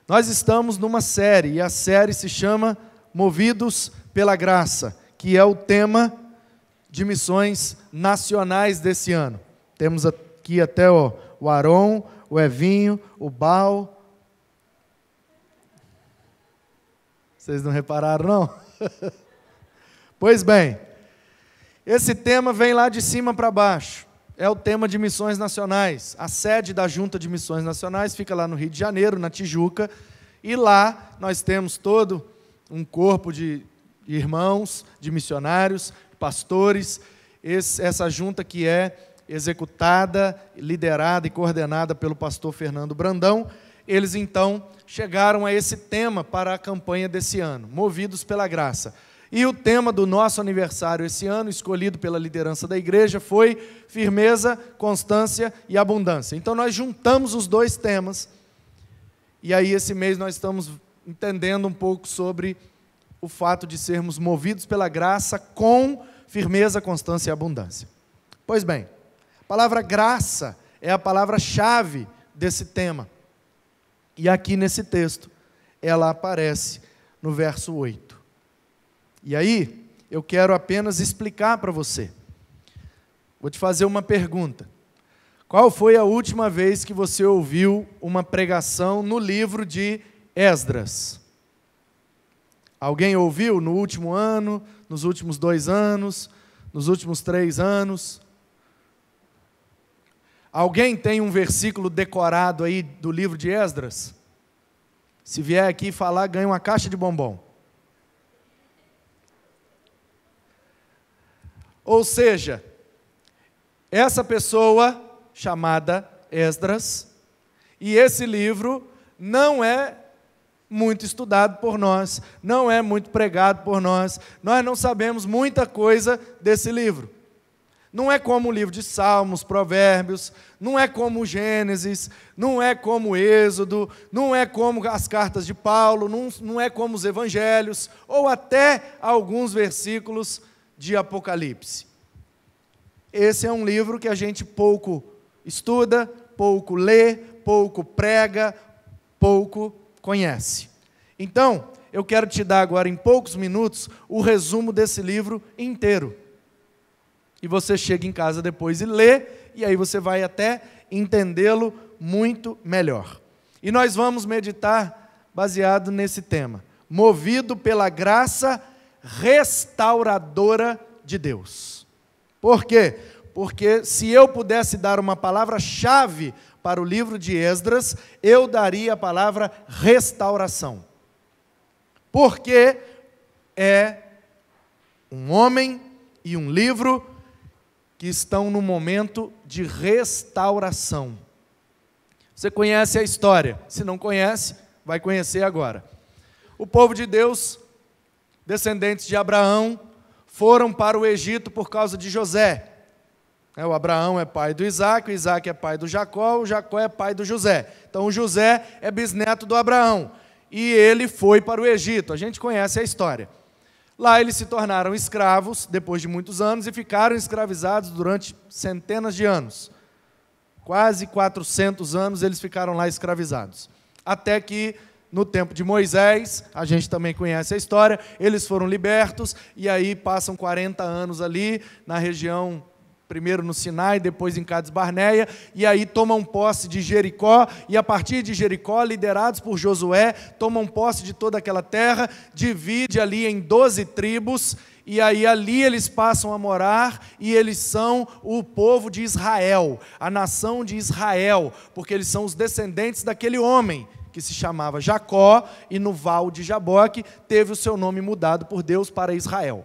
Nós estamos numa série, e a série se chama Movidos pela Graça, que é o tema de missões nacionais desse ano. Temos aqui até o Aron, o Evinho, o Bal. Vocês não repararam, não? Pois bem, esse tema vem lá de cima para baixo. É o tema de missões nacionais. A sede da Junta de Missões Nacionais fica lá no Rio de Janeiro, na Tijuca, e lá nós temos todo um corpo de irmãos, de missionários, pastores, essa junta que é executada, liderada e coordenada pelo pastor Fernando Brandão. Eles então chegaram a esse tema para a campanha desse ano, Movidos pela Graça. E o tema do nosso aniversário esse ano, escolhido pela liderança da igreja, foi firmeza, constância e abundância. Então nós juntamos os dois temas, e aí esse mês nós estamos entendendo um pouco sobre o fato de sermos movidos pela graça com firmeza, constância e abundância. Pois bem, a palavra graça é a palavra-chave desse tema. E aqui nesse texto, ela aparece no verso 8. E aí, eu quero apenas explicar para você. Vou te fazer uma pergunta. Qual foi a última vez que você ouviu uma pregação no livro de Esdras? Alguém ouviu no último ano, nos últimos 2 anos, nos últimos 3 anos? Alguém tem um versículo decorado aí do livro de Esdras? Se vier aqui falar, ganha uma caixa de bombom. Ou seja, essa pessoa chamada Esdras, e esse livro não é muito estudado por nós, não é muito pregado por nós não sabemos muita coisa desse livro. Não é como o livro de Salmos, Provérbios, não é como Gênesis, não é como Êxodo, não é como as cartas de Paulo, não é como os Evangelhos, ou até alguns versículos de Apocalipse. Esse é um livro que a gente pouco estuda, pouco lê, pouco prega, pouco conhece. Então, eu quero te dar agora em poucos minutos o resumo desse livro inteiro. E você chega em casa depois e lê, e aí você vai até entendê-lo muito melhor. E nós vamos meditar baseado nesse tema, movido pela graça restauradora de Deus. Por quê? Porque se eu pudesse dar uma palavra-chave para o livro de Esdras, eu daria a palavra restauração. Porque é um homem e um livro que estão no momento de restauração. Você conhece a história? Se não conhece, vai conhecer agora. O povo de Deus, descendentes de Abraão, foram para o Egito por causa de José. O Abraão é pai do Isaac, o Isaac é pai do Jacó, o Jacó é pai do José. Então o José é bisneto do Abraão. E ele foi para o Egito. A gente conhece a história. Lá eles se tornaram escravos, depois de muitos anos, e ficaram escravizados durante centenas de anos. Quase 400 anos eles ficaram lá escravizados. Até que, no tempo de Moisés, a gente também conhece a história, eles foram libertos, e aí passam 40 anos ali, na região, primeiro no Sinai, depois em Cades Barneia, e aí tomam posse de Jericó, e a partir de Jericó, liderados por Josué, tomam posse de toda aquela terra, divide ali em 12 tribos, e aí ali eles passam a morar, e eles são o povo de Israel, a nação de Israel, porque eles são os descendentes daquele homem, que se chamava Jacó, e no Val de Jaboque, teve o seu nome mudado por Deus para Israel.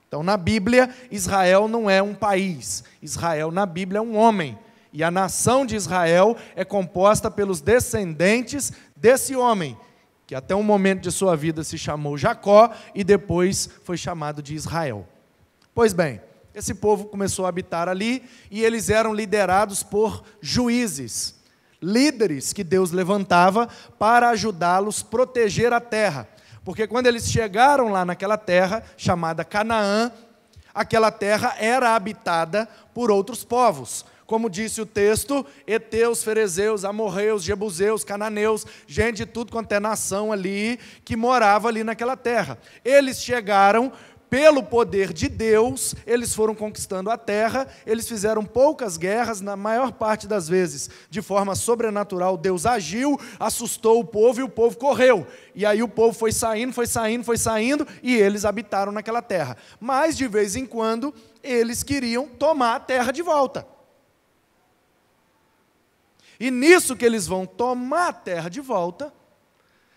Então, na Bíblia, Israel não é um país. Israel, na Bíblia, é um homem. E a nação de Israel é composta pelos descendentes desse homem, que até um momento de sua vida se chamou Jacó e depois foi chamado de Israel. Pois bem, esse povo começou a habitar ali e eles eram liderados por juízes, líderes que Deus levantava para ajudá-los a proteger a terra. Porque quando eles chegaram lá naquela terra, chamada Canaã, aquela terra era habitada por outros povos, Como disse o texto, heteus, ferezeus, amorreus, jebuseus, cananeus, gente de tudo quanto é nação ali, que morava ali naquela terra. Eles chegaram pelo poder de Deus, eles foram conquistando a terra, eles fizeram poucas guerras, na maior parte das vezes, de forma sobrenatural, Deus agiu, assustou o povo e o povo correu. E aí o povo foi saindo, e eles habitaram naquela terra. Mas, de vez em quando, eles queriam tomar a terra de volta. E nisso que eles vão tomar a terra de volta,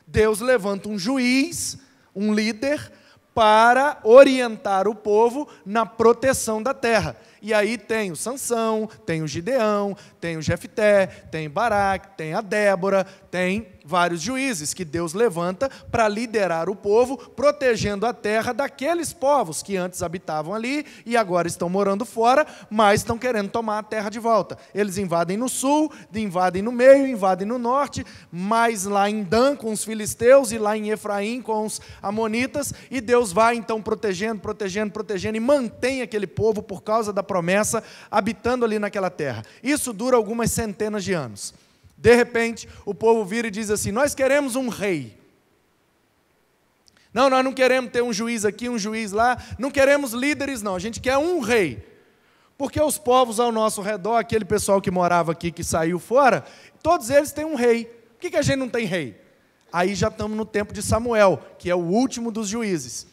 Deus levanta um juiz, um líder, para orientar o povo na proteção da terra. E aí tem o Sansão, tem o Gideão, tem o Jefté, tem Baraque, tem a Débora, tem vários juízes que Deus levanta para liderar o povo, protegendo a terra daqueles povos que antes habitavam ali e agora estão morando fora, mas estão querendo tomar a terra de volta. Eles invadem no sul, invadem no meio, invadem no norte, mais lá em Dan com os filisteus e lá em Efraim com os amonitas, e Deus vai então protegendo e mantém aquele povo por causa da promessa, habitando ali naquela terra. Isso dura algumas centenas de anos. De repente, o povo vira e diz assim: nós queremos um rei. Não, nós não queremos ter um juiz aqui, um juiz lá, não queremos líderes não, a gente quer um rei. Porque os povos ao nosso redor, aquele pessoal que morava aqui, que saiu fora, todos eles têm um rei. Por que a gente não tem rei? Aí já estamos no tempo de Samuel, que é o último dos juízes.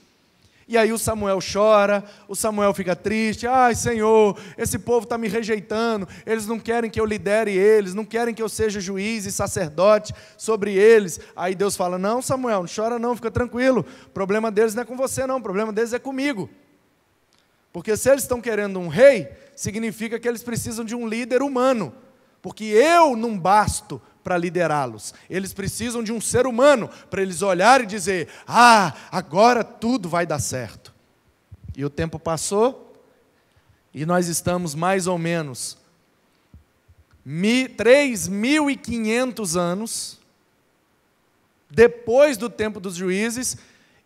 E aí o Samuel chora, o Samuel fica triste: ai Senhor, esse povo está me rejeitando, eles não querem que eu lidere eles, não querem que eu seja juiz e sacerdote sobre eles. Aí Deus fala: não Samuel, não chora não, fica tranquilo, o problema deles não é com você não, o problema deles é comigo. Porque se eles estão querendo um rei, significa que eles precisam de um líder humano, porque eu não basto para liderá-los. Eles precisam de um ser humano para eles olharem e dizer: ah, agora tudo vai dar certo. E o tempo passou e nós estamos mais ou menos 3.500 anos depois do tempo dos juízes,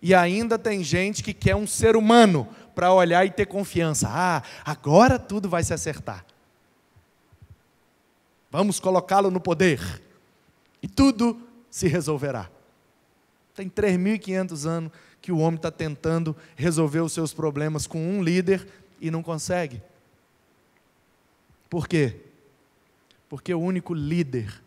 e ainda tem gente que quer um ser humano para olhar e ter confiança. Ah, agora tudo vai se acertar. Vamos colocá-lo no poder e tudo se resolverá. Tem 3.500 anos que o homem está tentando resolver os seus problemas com um líder e não consegue. Por quê? Porque o único líder,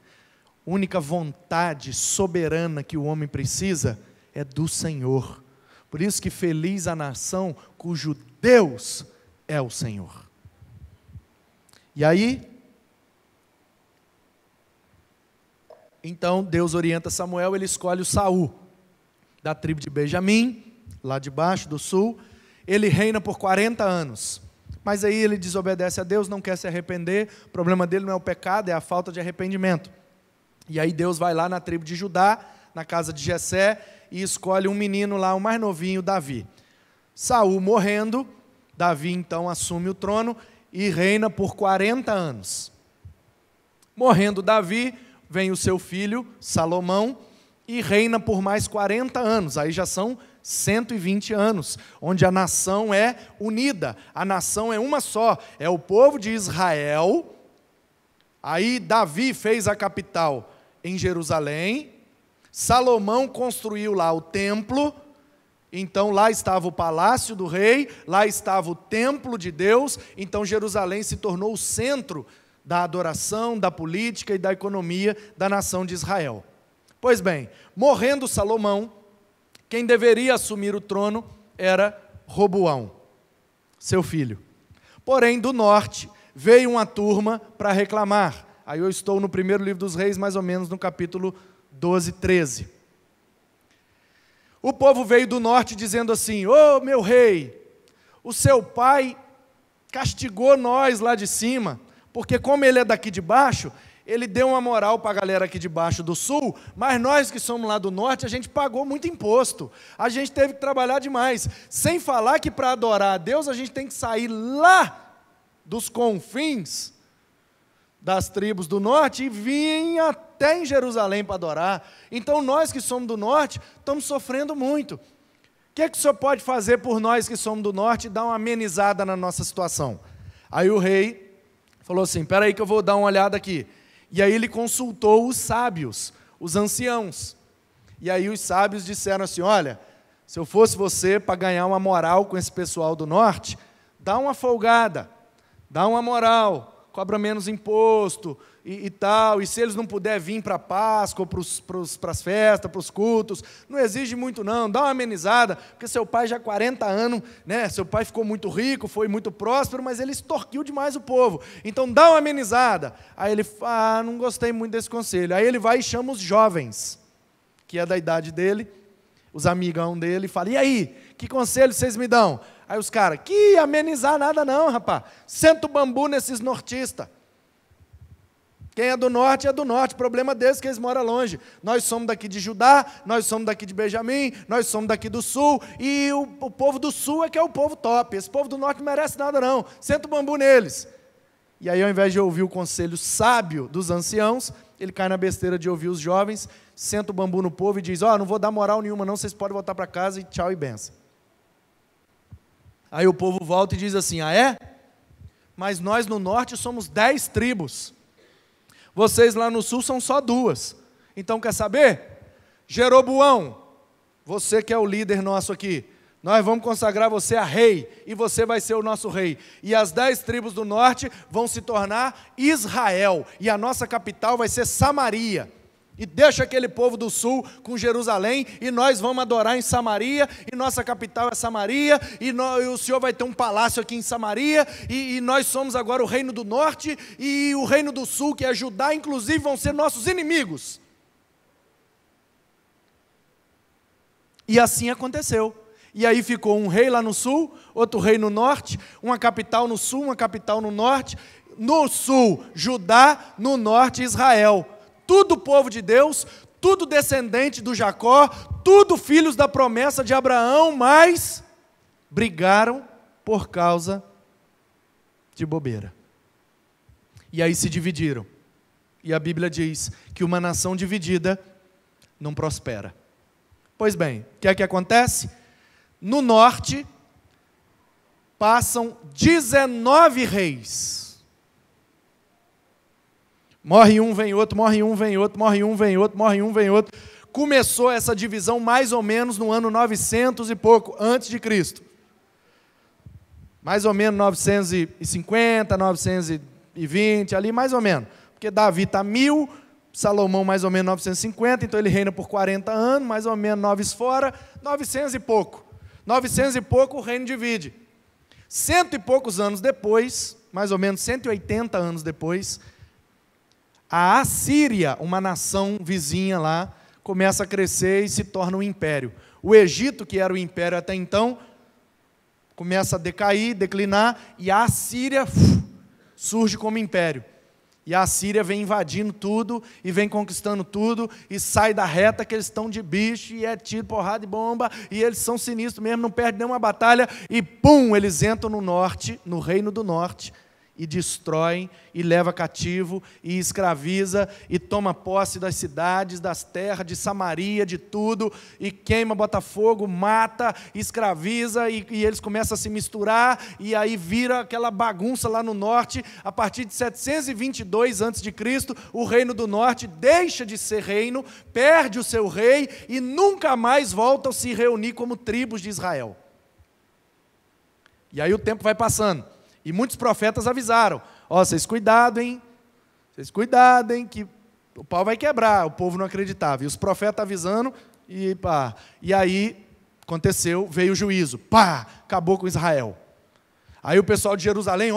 única vontade soberana que o homem precisa é do Senhor. Por isso que feliz a nação cujo Deus é o Senhor. E aí, então Deus orienta Samuel, ele escolhe o Saul, da tribo de Benjamim, lá de baixo, do sul. Ele reina por 40 anos, mas aí ele desobedece a Deus, não quer se arrepender. O problema dele não é o pecado, é a falta de arrependimento. E aí Deus vai lá na tribo de Judá, na casa de Jessé, e escolhe um menino lá, o mais novinho, Davi. Saul morrendo, Davi então assume o trono e reina por 40 anos. Morrendo Davi, vem o seu filho, Salomão, e reina por mais 40 anos. Aí já são 120 anos, onde a nação é unida, a nação é uma só, é o povo de Israel. Aí Davi fez a capital em Jerusalém, Salomão construiu lá o templo, então lá estava o palácio do rei, lá estava o templo de Deus, então Jerusalém se tornou o centro da adoração, da política e da economia da nação de Israel. Pois bem, morrendo Salomão, quem deveria assumir o trono era Roboão, seu filho. Porém, do norte, veio uma turma para reclamar. Aí eu estou no primeiro livro dos reis, mais ou menos no capítulo 12, 13. O povo veio do norte dizendo assim: ô meu rei, o seu pai castigou nós lá de cima, porque como ele é daqui de baixo, ele deu uma moral para a galera aqui de baixo do sul, mas nós que somos lá do norte, a gente pagou muito imposto, a gente teve que trabalhar demais, sem falar que para adorar a Deus, a gente tem que sair lá dos confins das tribos do norte e vir até em Jerusalém para adorar. Então nós que somos do norte, estamos sofrendo muito. O que o senhor pode fazer por nós que somos do norte e dar uma amenizada na nossa situação? Aí o rei Falou assim, espera aí que eu vou dar uma olhada aqui. E aí ele consultou os sábios, os anciãos. E aí os sábios disseram assim, olha, se eu fosse você para ganhar uma moral com esse pessoal do norte, dá uma folgada, dá uma moral, cobra menos imposto e tal, e se eles não puderem vir para a Páscoa, para as festas, para os cultos, não exige muito não, dá uma amenizada, porque seu pai já há 40 anos, né, seu pai ficou muito rico, foi muito próspero, mas ele extorquiu demais o povo, então dá uma amenizada. Aí ele, não gostei muito desse conselho. Aí ele vai e chama os jovens, que é da idade dele, os amigão dele, e fala, e aí, que conselho vocês me dão? Aí os caras, que amenizar nada não, rapaz, senta o bambu nesses nortistas. Quem é do norte, problema deles que eles moram longe. Nós somos daqui de Judá, nós somos daqui de Benjamim, nós somos daqui do sul, e o povo do sul é que é o povo top, esse povo do norte não merece nada não, senta o bambu neles. E aí ao invés de ouvir o conselho sábio dos anciãos, ele cai na besteira de ouvir os jovens, senta o bambu no povo e diz, não vou dar moral nenhuma não, vocês podem voltar para casa e tchau e benção. Aí o povo volta e diz assim, é? Mas nós no norte somos 10 tribos, vocês lá no sul são só 2, então quer saber? Jeroboão, você que é o líder nosso aqui, nós vamos consagrar você a rei, e você vai ser o nosso rei, e as 10 tribos do norte vão se tornar Israel, e a nossa capital vai ser Samaria, e deixa aquele povo do sul com Jerusalém, e nós vamos adorar em Samaria, e nossa capital é Samaria, e o Senhor vai ter um palácio aqui em Samaria, e nós somos agora o reino do norte, e o reino do sul, que é Judá, inclusive vão ser nossos inimigos. E assim aconteceu. E aí ficou um rei lá no sul, outro rei no norte, uma capital no sul, uma capital no norte, no sul Judá, no norte Israel. Tudo povo de Deus, tudo descendente do Jacó, tudo filhos da promessa de Abraão, mas brigaram por causa de bobeira. E aí se dividiram. E a Bíblia diz que uma nação dividida não prospera. Pois bem, o que é que acontece? No norte, passam 19 reis. Morre um, vem outro, morre um, vem outro, morre um, vem outro, morre um, vem outro. Começou essa divisão mais ou menos no ano 900 e pouco, antes de Cristo. Mais ou menos 950, 920, ali mais ou menos. Porque Davi está 1000, Salomão mais ou menos 950, então ele reina por 40 anos, mais ou menos 9 fora, 900 e pouco. 900 e pouco o reino divide. 100 e poucos anos depois, mais ou menos 180 anos depois, a Assíria, uma nação vizinha lá, começa a crescer e se torna um império. O Egito, que era o império até então, começa a decair, declinar, e a Assíria surge como império. E a Assíria vem invadindo tudo, e vem conquistando tudo, e sai da reta que eles estão de bicho, e é tiro, porrada e bomba, e eles são sinistros mesmo, não perdem nenhuma batalha, e pum, eles entram no norte, no reino do norte, e destroem, e leva cativo, e escraviza, e toma posse das cidades, das terras, de Samaria, de tudo, e queima, bota fogo, mata, escraviza, e eles começam a se misturar, e aí vira aquela bagunça lá no norte. A partir de 722 a.C., o reino do norte deixa de ser reino, perde o seu rei, e nunca mais volta a se reunir como tribos de Israel. E aí o tempo vai passando. E muitos profetas avisaram, vocês cuidado, hein? Vocês cuidado, hein? Que o pau vai quebrar. O povo não acreditava. E os profetas avisando, e pá. E aí, aconteceu, veio o juízo. Pá! Acabou com Israel. Aí o pessoal de Jerusalém,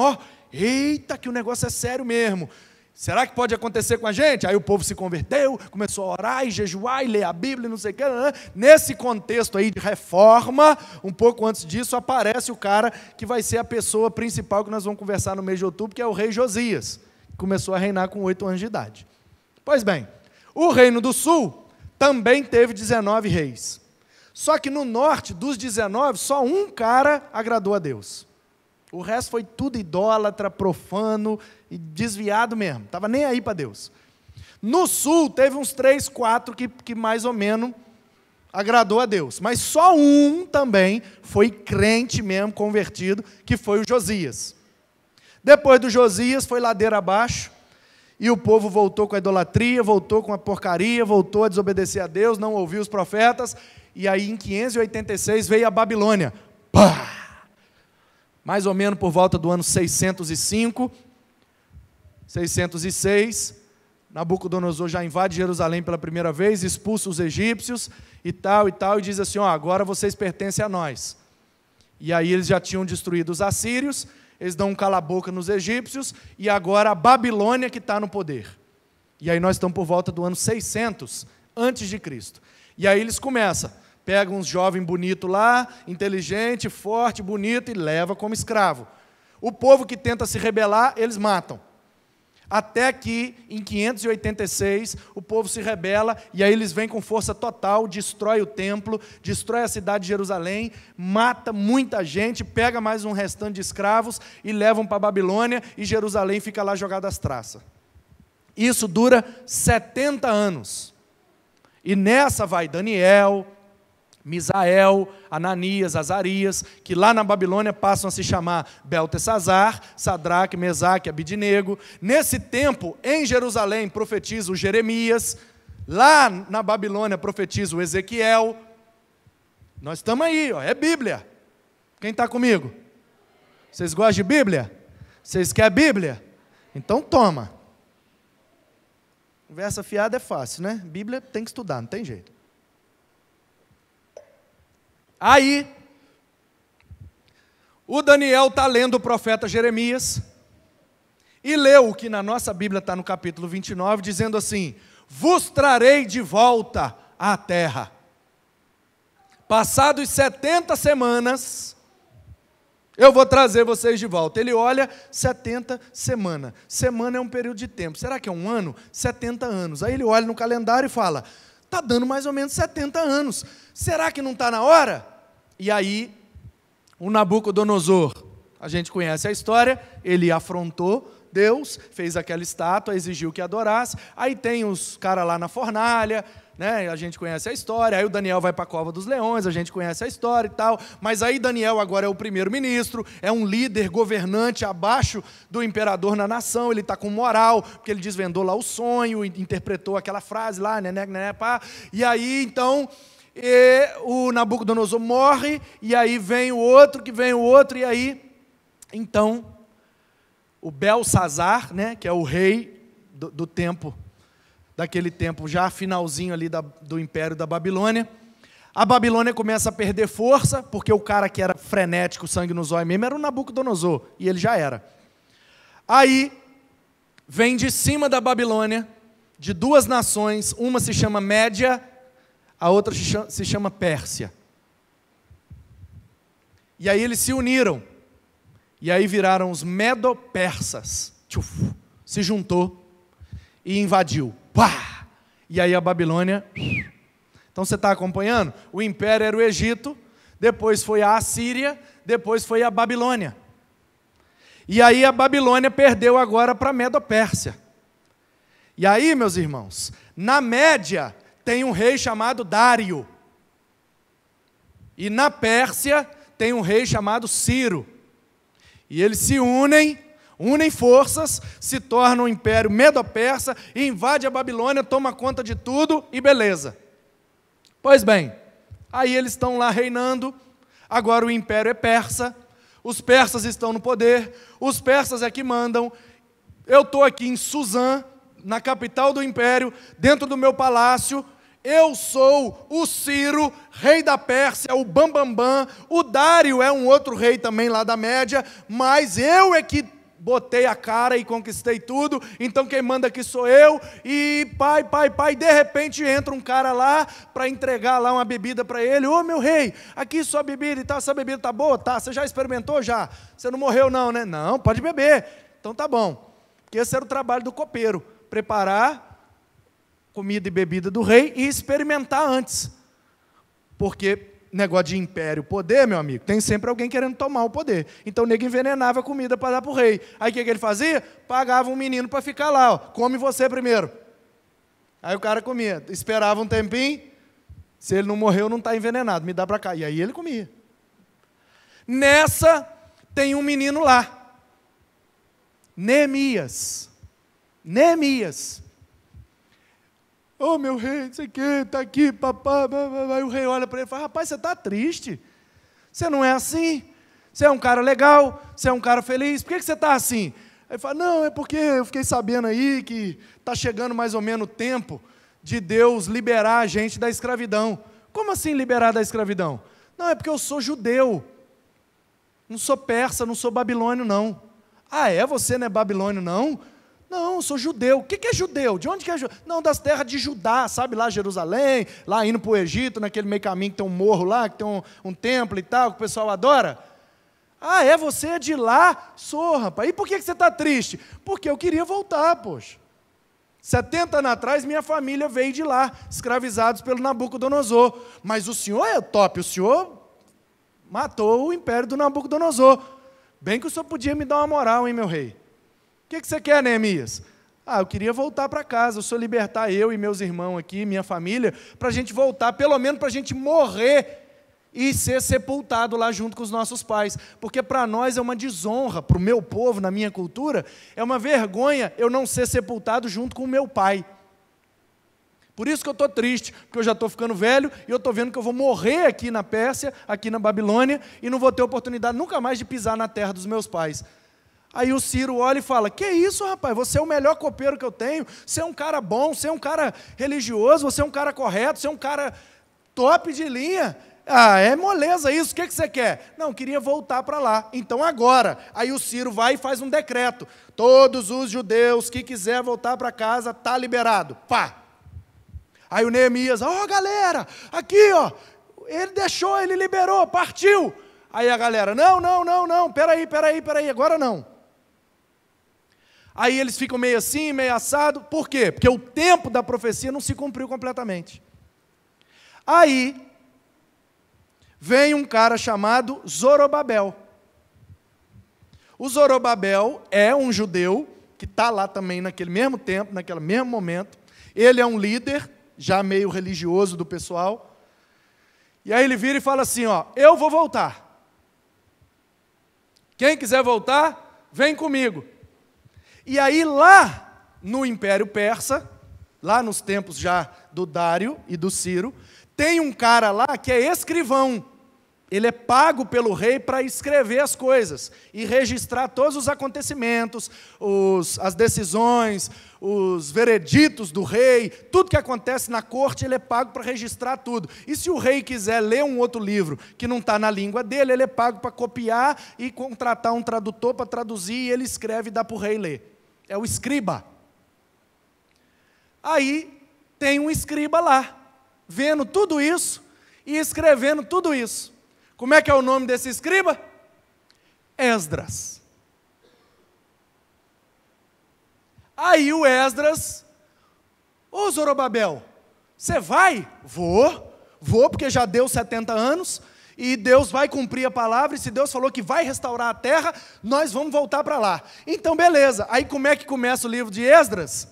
eita, que o negócio é sério mesmo. Será que pode acontecer com a gente? Aí o povo se converteu, começou a orar e jejuar e ler a Bíblia, não sei o que. Nesse contexto aí de reforma, um pouco antes disso, aparece o cara que vai ser a pessoa principal que nós vamos conversar no mês de outubro, que é o rei Josias, que começou a reinar com 8 anos de idade. Pois bem, o reino do sul também teve 19 reis. Só que no norte, dos 19, só um cara agradou a Deus. O resto foi tudo idólatra, profano e desviado mesmo. Estava nem aí para Deus. No sul, teve uns 3, 4 que mais ou menos agradou a Deus. Mas só um também foi crente mesmo, convertido, que foi o Josias. Depois do Josias, foi ladeira abaixo, e o povo voltou com a idolatria, voltou com a porcaria, voltou a desobedecer a Deus, não ouviu os profetas, e aí em 586 veio a Babilônia. Pá! Mais ou menos por volta do ano 605, 606, Nabucodonosor já invade Jerusalém pela primeira vez, expulsa os egípcios e tal, e diz assim, ó, agora vocês pertencem a nós. E aí eles já tinham destruído os assírios, eles dão um cala-boca nos egípcios, e agora a Babilônia que está no poder. E aí nós estamos por volta do ano 600, antes de Cristo. E aí eles começam, pegam uns jovens bonitos lá, inteligente, forte, bonito, e leva como escravo. O povo que tenta se rebelar, eles matam. Até que, em 586, o povo se rebela, e aí eles vêm com força total, destrói o templo, destrói a cidade de Jerusalém, mata muita gente, pega mais um restante de escravos, e levam para a Babilônia, e Jerusalém fica lá jogada às traças. Isso dura 70 anos. E nessa vai Daniel, Misael, Ananias, Azarias, que lá na Babilônia passam a se chamar Beltesazar, Sadraque, Mesaque, Abidnego. Nesse tempo, em Jerusalém, profetiza o Jeremias, lá na Babilônia profetiza o Ezequiel. Nós estamos aí, ó, é Bíblia. Quem está comigo? Vocês gostam de Bíblia? Vocês querem Bíblia? Então toma. Conversa fiada é fácil, né? Bíblia tem que estudar, não tem jeito. Aí, o Daniel está lendo o profeta Jeremias, e leu o que na nossa Bíblia está no capítulo 29, dizendo assim, vos trarei de volta à terra. Passados 70 semanas, eu vou trazer vocês de volta. Ele olha, 70 semanas. Semana é um período de tempo. Será que é um ano? 70 anos. Aí ele olha no calendário e fala, está dando mais ou menos 70 anos. Será que não está na hora? E aí, o Nabucodonosor, a gente conhece a história, ele afrontou Deus, fez aquela estátua, exigiu que adorasse, aí tem os caras lá na fornalha, né, a gente conhece a história, aí o Daniel vai para a cova dos leões, a gente conhece a história e tal, mas aí Daniel agora é o primeiro-ministro, é um líder governante abaixo do imperador na nação, ele está com moral, porque ele desvendou lá o sonho, interpretou aquela frase lá, pá, e aí então... E o Nabucodonosor morre, e aí vem o outro, e aí, então, o Belsazar, né, que é o rei do tempo, daquele tempo, já finalzinho ali do império da Babilônia, a Babilônia começa a perder força, porque o cara que era frenético, sangue nos olhos mesmo, era o Nabucodonosor, e ele já era. Aí, vem de cima da Babilônia, de duas nações, uma se chama Média, a outra se chama Pérsia. E aí eles se uniram. E aí viraram os Medo-Persas. Se juntou e invadiu. Pá! E aí a Babilônia... Então você está acompanhando? O império era o Egito, depois foi a Assíria, depois foi a Babilônia. E aí a Babilônia perdeu agora para a Medo-Pérsia. E aí, meus irmãos, na Média... tem um rei chamado Dário. E na Pérsia tem um rei chamado Ciro. E eles se unem forças, se tornam um império medo-persa, e invade a Babilônia, toma conta de tudo e beleza. Pois bem, aí eles estão lá reinando, agora o império é persa, os persas estão no poder, os persas é que mandam. Eu estou aqui em Suzã, na capital do império, dentro do meu palácio. Eu sou o Ciro, rei da Pérsia, o Bambambam. O Dário é um outro rei também lá da Média, mas eu é que botei a cara e conquistei tudo, então quem manda aqui sou eu. E pai, de repente entra um cara lá para entregar lá uma bebida para ele. Ô meu rei, aqui sua bebida e tal, essa bebida tá boa? Tá, você já experimentou já? Você não morreu não, né? Não, pode beber. Então tá bom, porque esse era o trabalho do copeiro, preparar comida e bebida do rei e experimentar antes. Porque negócio de império, poder, meu amigo, tem sempre alguém querendo tomar o poder. Então o nego envenenava a comida para dar para o rei. Aí o que ele fazia? Pagava um menino para ficar lá, ó, come você primeiro. Aí o cara comia, esperava um tempinho, se ele não morreu, não está envenenado, me dá para cá. E aí ele comia. Nessa, tem um menino lá. Neemias. Ô meu rei, não sei o que, está aqui, papai. Aí o rei olha para ele e fala: rapaz, você está triste? Você não é assim? Você é um cara legal? Você é um cara feliz? Por que você está assim? Aí ele fala: não, é porque eu fiquei sabendo aí que está chegando mais ou menos o tempo de Deus liberar a gente da escravidão. Como assim liberar da escravidão? Não, é porque eu sou judeu. Não sou persa, não sou babilônio, não. Ah, é? Você não é babilônio, não? Não, eu sou judeu. O que é judeu? De onde que é judeu? Não, das terras de Judá, sabe lá Jerusalém, lá indo para o Egito, naquele meio caminho que tem um morro lá, que tem um templo e tal, que o pessoal adora. Ah, é? Você é de lá? Sou, rapaz. E por que você está triste? Porque eu queria voltar, poxa. 70 anos atrás, minha família veio de lá, escravizados pelo Nabucodonosor. Mas o senhor é top, o senhor matou o império do Nabucodonosor. Bem que o senhor podia me dar uma moral, hein, meu rei? O que você quer, Neemias? Ah, eu queria voltar para casa, o senhor libertar eu e meus irmãos aqui, minha família, para a gente voltar, pelo menos para a gente morrer e ser sepultado lá junto com os nossos pais. Porque para nós é uma desonra, para o meu povo, na minha cultura, é uma vergonha eu não ser sepultado junto com o meu pai. Por isso que eu estou triste, porque eu já estou ficando velho e eu estou vendo que eu vou morrer aqui na Pérsia, aqui na Babilônia, e não vou ter oportunidade nunca mais de pisar na terra dos meus pais. Aí o Ciro olha e fala: que isso, rapaz, você é o melhor copeiro que eu tenho, você é um cara bom, você é um cara religioso, você é um cara correto, você é um cara top de linha. Ah, é moleza isso, o que você quer? Não, queria voltar para lá. Então agora, aí o Ciro vai e faz um decreto: todos os judeus que quiser voltar para casa, está liberado. Pá! Aí o Neemias: ó, galera, aqui, ó, ele deixou, ele liberou, partiu. Aí a galera: não, peraí, agora não. Aí eles ficam meio assim, meio assado. Por quê? Porque o tempo da profecia não se cumpriu completamente. Aí vem um cara chamado Zorobabel. O Zorobabel é um judeu que está lá também naquele mesmo tempo, naquele mesmo momento. Ele é um líder, já meio religioso do pessoal. E aí ele vira e fala assim: ó, eu vou voltar. Quem quiser voltar, vem comigo. E aí lá no Império Persa, lá nos tempos já do Dário e do Ciro, tem um cara lá que é escrivão. Ele é pago pelo rei para escrever as coisas e registrar todos os acontecimentos, as decisões, os vereditos do rei, tudo que acontece na corte, ele é pago para registrar tudo. E se o rei quiser ler um outro livro que não está na língua dele, ele é pago para copiar e contratar um tradutor para traduzir, e ele escreve e dá para o rei ler. É o escriba. Aí tem um escriba lá, vendo tudo isso e escrevendo tudo isso. Como é que é o nome desse escriba? Esdras. Aí o Esdras: ô Zorobabel, você vai? Vou porque já deu 70 anos, e Deus vai cumprir a palavra, e se Deus falou que vai restaurar a terra, nós vamos voltar para lá. Então beleza, aí como é que começa o livro de Esdras?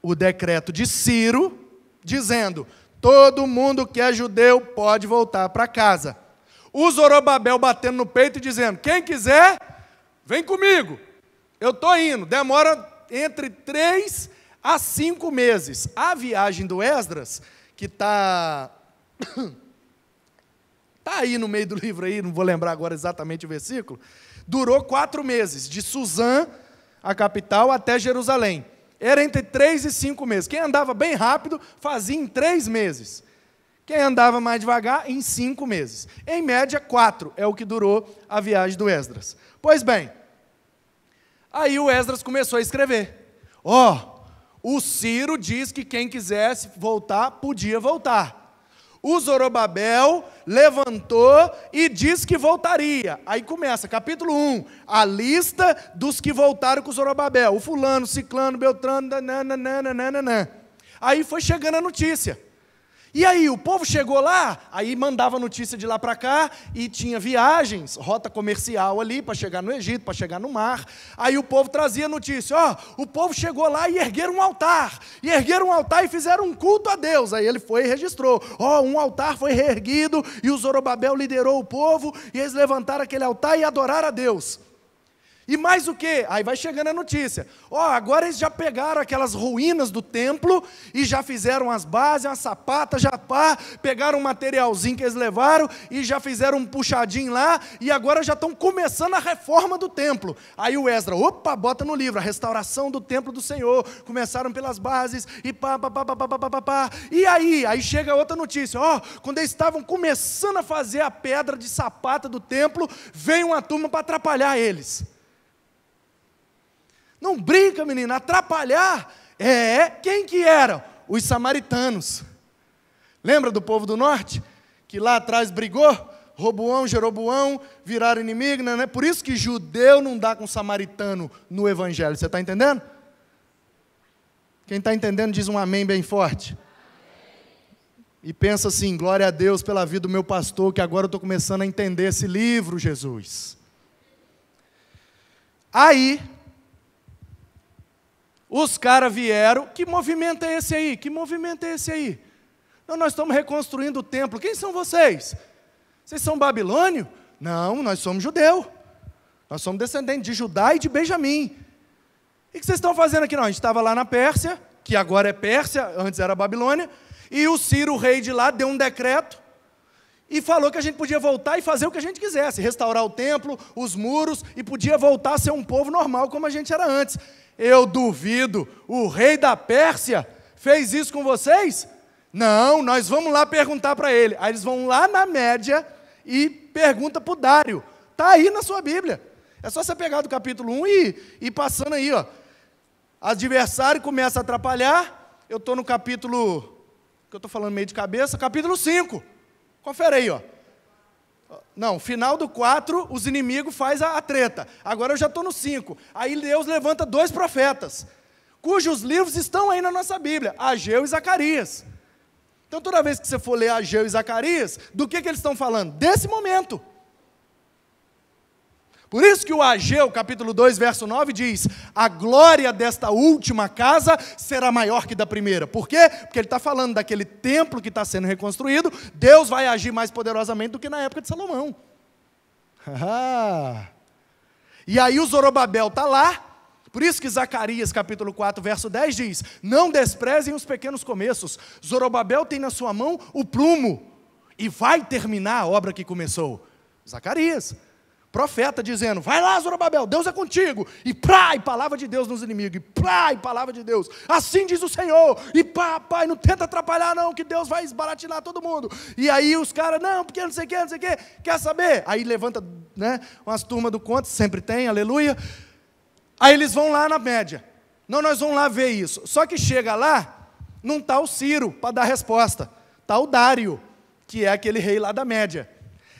O decreto de Ciro, dizendo: todo mundo que é judeu pode voltar para casa. O Zorobabel batendo no peito e dizendo: quem quiser, vem comigo. Eu estou indo. Demora entre 3 a 5 meses. A viagem do Esdras, que está aí no meio do livro, aí, não vou lembrar agora exatamente o versículo, durou 4 meses, de Suzã, a capital, até Jerusalém. Era entre 3 e 5 meses. Quem andava bem rápido, fazia em 3 meses. Quem andava mais devagar, em 5 meses. Em média, 4 é o que durou a viagem do Esdras. Pois bem, aí o Esdras começou a escrever. O Ciro diz que quem quisesse voltar, podia voltar. O Zorobabel levantou e disse que voltaria. Aí começa, capítulo 1, a lista dos que voltaram com o Zorobabel. O fulano, ciclano, beltrano, nananana. Aí foi chegando a notícia. E aí o povo chegou lá, aí mandava notícia de lá para cá, e tinha viagens, rota comercial ali, para chegar no Egito, para chegar no mar. Aí o povo trazia notícia: o povo chegou lá e ergueram um altar. E fizeram um culto a Deus. Aí ele foi e registrou: um altar foi reerguido, e o Zorobabel liderou o povo, e eles levantaram aquele altar e adoraram a Deus. E mais o quê? Aí vai chegando a notícia. Agora eles já pegaram aquelas ruínas do templo e já fizeram as bases, uma sapata, já pegaram um materialzinho que eles levaram e já fizeram um puxadinho lá e agora já estão começando a reforma do templo. Aí o Esdras, bota no livro, a restauração do templo do Senhor. Começaram pelas bases e E aí chega outra notícia. Quando eles estavam começando a fazer a pedra de sapata do templo, veio uma turma para atrapalhar eles. Não brinca, menina, atrapalhar. Quem que eram? Os samaritanos. Lembra do povo do norte? Que lá atrás brigou? Roboão, Jeroboão, viraram inimigo, né? Por isso que judeu não dá com samaritano no evangelho. Você está entendendo? Quem está entendendo diz um amém bem forte. E pensa assim, glória a Deus pela vida do meu pastor, que agora eu estou começando a entender esse livro, Jesus. Aí os caras vieram, que movimento é esse aí? Que movimento é esse aí? Não, nós estamos reconstruindo o templo. Quem são vocês? Vocês são babilônio? Não, nós somos judeu. Nós somos descendentes de Judá e de Benjamim. E o que vocês estão fazendo aqui? Não, a gente estava lá na Pérsia, que agora é Pérsia, antes era Babilônia, e o Ciro, o rei de lá, deu um decreto e falou que a gente podia voltar e fazer o que a gente quisesse, restaurar o templo, os muros, e podia voltar a ser um povo normal como a gente era antes. Eu duvido, o rei da Pérsia fez isso com vocês? Não, nós vamos lá perguntar para ele. Aí eles vão lá na Média e perguntam para o Dário. Está aí na sua Bíblia. É só você pegar do capítulo 1 e ir passando aí. Adversário começa a atrapalhar. Eu estou no capítulo, que eu estou falando meio de cabeça, capítulo 5. Confere aí, Não, final do 4, os inimigos fazem a treta. Agora eu já estou no 5. Aí Deus levanta 2 profetas, cujos livros estão aí na nossa Bíblia, Ageu e Zacarias. Então toda vez que você for ler Ageu e Zacarias, do que eles estão falando? Desse momento. Por isso que o Ageu, capítulo 2, verso 9, diz: a glória desta última casa será maior que da primeira. Por quê? Porque ele está falando daquele templo que está sendo reconstruído. Deus vai agir mais poderosamente do que na época de Salomão. E aí o Zorobabel está lá. Por isso que Zacarias, capítulo 4, verso 10 diz: não desprezem os pequenos começos. Zorobabel tem na sua mão o prumo e vai terminar a obra que começou. Zacarias, profeta, dizendo: vai lá, Zorobabel, Deus é contigo. E palavra de Deus nos inimigos. E palavra de Deus. Assim diz o Senhor. E pai, não tenta atrapalhar não, que Deus vai esbaratinar todo mundo. E aí os caras, não, porque não sei o que, não sei o que. Quer saber? Aí levanta, umas turmas do conto, sempre tem, aleluia. Aí eles vão lá na Média. Não, nós vamos lá ver isso. Só que chega lá, não está o Ciro para dar resposta. Está o Dário, que é aquele rei lá da Média.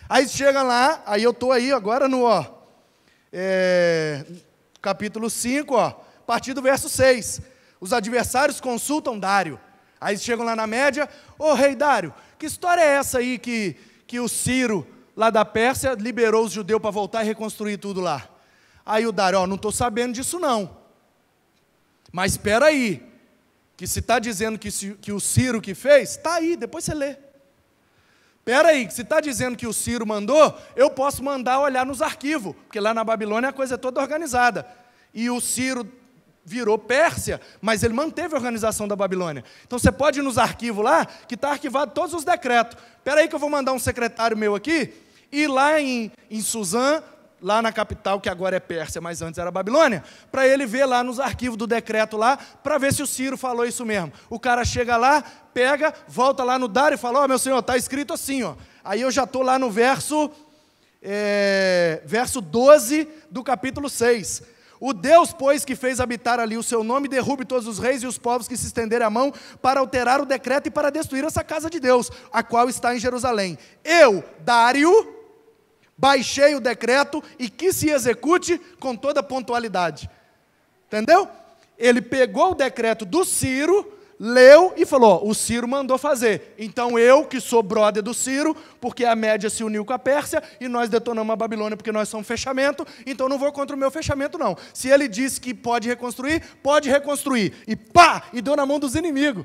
Aí chega lá, aí eu estou aí agora no capítulo 5, a partir do verso 6. Os adversários consultam Dário. Aí chegam lá na Média: rei Dário, que história é essa aí que o Ciro, lá da Pérsia, liberou os judeus para voltar e reconstruir tudo lá? Aí o Dário: não estou sabendo disso não. Mas espera aí, que se está dizendo que o Ciro que fez, está aí, depois você lê. Espera aí, que se está dizendo que o Ciro mandou, eu posso mandar olhar nos arquivos, porque lá na Babilônia a coisa é toda organizada. E o Ciro virou Pérsia, mas ele manteve a organização da Babilônia. Então você pode ir nos arquivos lá, que está arquivado todos os decretos. Espera aí que eu vou mandar um secretário meu aqui, ir lá em Suzã, lá na capital, que agora é Pérsia, mas antes era Babilônia, para ele ver lá nos arquivos do decreto lá, para ver se o Ciro falou isso mesmo. O cara chega lá, pega, volta lá no Dário e fala: meu senhor, está escrito assim, Aí eu já estou lá no verso 12 do capítulo 6. O Deus, pois, que fez habitar ali o seu nome, derrube todos os reis e os povos que se estenderem a mão para alterar o decreto e para destruir essa casa de Deus, a qual está em Jerusalém. Eu, Dário, baixei o decreto e que se execute com toda pontualidade. Entendeu? Ele pegou o decreto do Ciro, leu e falou: o Ciro mandou fazer. Então eu, que sou brother do Ciro, porque a Média se uniu com a Pérsia e nós detonamos a Babilônia porque nós somos fechamento, então não vou contra o meu fechamento não. Se ele disse que pode reconstruir, pode reconstruir. E deu na mão dos inimigos.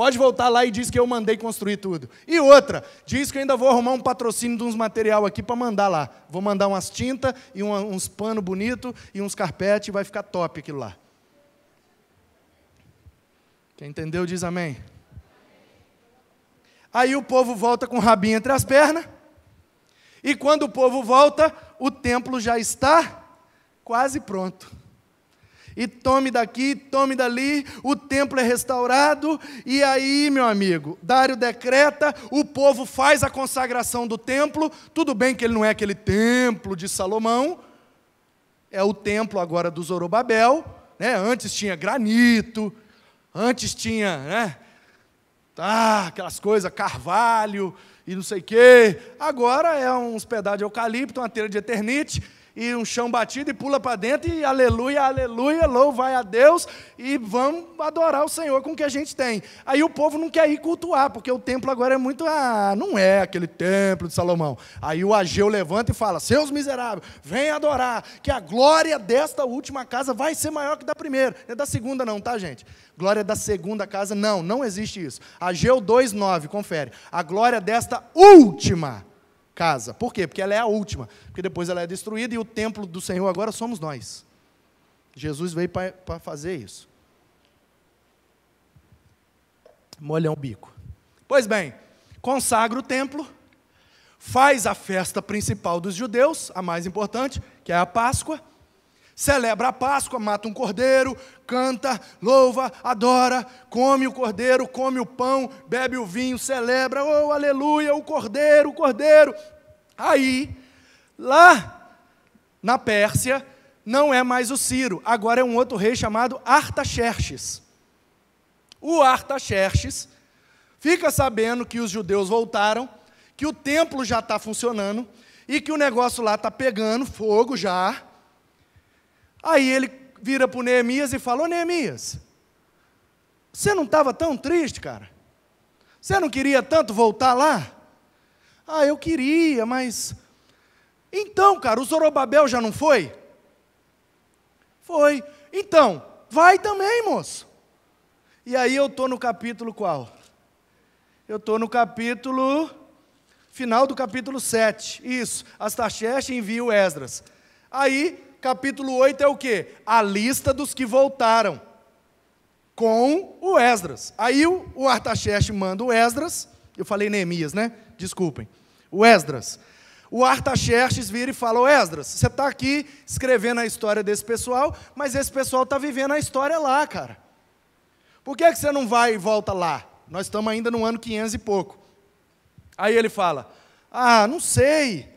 Pode voltar lá e diz que eu mandei construir tudo. E outra, diz que eu ainda vou arrumar um patrocínio de uns material aqui para mandar lá. Vou mandar umas tintas e uns panos bonitos e uns carpetes e vai ficar top aquilo lá. Quem entendeu diz amém. Aí o povo volta com o rabinho entre as pernas. E quando o povo volta, o templo já está quase pronto. E tome daqui, tome dali, o templo é restaurado, e aí, meu amigo, Dário decreta, o povo faz a consagração do templo, tudo bem que ele não é aquele templo de Salomão, é o templo agora do Zorobabel, né? Antes tinha granito, antes tinha, né? Aquelas coisas, carvalho e não sei o quê, agora é uns pedaços de eucalipto, uma telha de eternite, e um chão batido e pula para dentro e aleluia, aleluia, louvai a Deus e vamos adorar o Senhor com o que a gente tem. Aí o povo não quer ir cultuar, porque o templo agora é muito, não é aquele templo de Salomão. Aí o Ageu levanta e fala, seus miseráveis, venham adorar, que a glória desta última casa vai ser maior que da primeira. Não é da segunda não, tá, gente? Glória da segunda casa, não existe isso. Ageu 2:9, confere. A glória desta última casa. Por quê? Porque ela é a última. Porque depois ela é destruída e o templo do Senhor agora somos nós. Jesus veio para fazer isso. Molhão o bico. Pois bem, consagra o templo, faz a festa principal dos judeus, a mais importante, que é a Páscoa, celebra a Páscoa, mata um cordeiro, canta, louva, adora, come o cordeiro, come o pão, bebe o vinho, celebra, oh, aleluia, o cordeiro, o cordeiro. Aí, lá na Pérsia, não é mais o Ciro, agora é um outro rei chamado Artaxerxes. O Artaxerxes fica sabendo que os judeus voltaram, que o templo já está funcionando e que o negócio lá está pegando fogo já. Aí ele vira para o Neemias e fala, ô Neemias, você não estava tão triste, cara? Você não queria tanto voltar lá? Eu queria, mas... Então, cara, o Zorobabel já não foi? Foi. Então, vai também, moço. E aí eu estou no capítulo qual? Eu estou no capítulo... Final do capítulo 7. Isso, Artaxerxes envia o Esdras. Aí... Capítulo 8 é o quê? A lista dos que voltaram com o Esdras. Aí o Artaxerxes manda o Esdras, eu falei Neemias, né? Desculpem. O Esdras. O Artaxerxes vira e fala, ô Esdras, você está aqui escrevendo a história desse pessoal, mas esse pessoal está vivendo a história lá, cara. Por que você não vai e volta lá? Nós estamos ainda no ano 500 e pouco. Aí ele fala, não sei.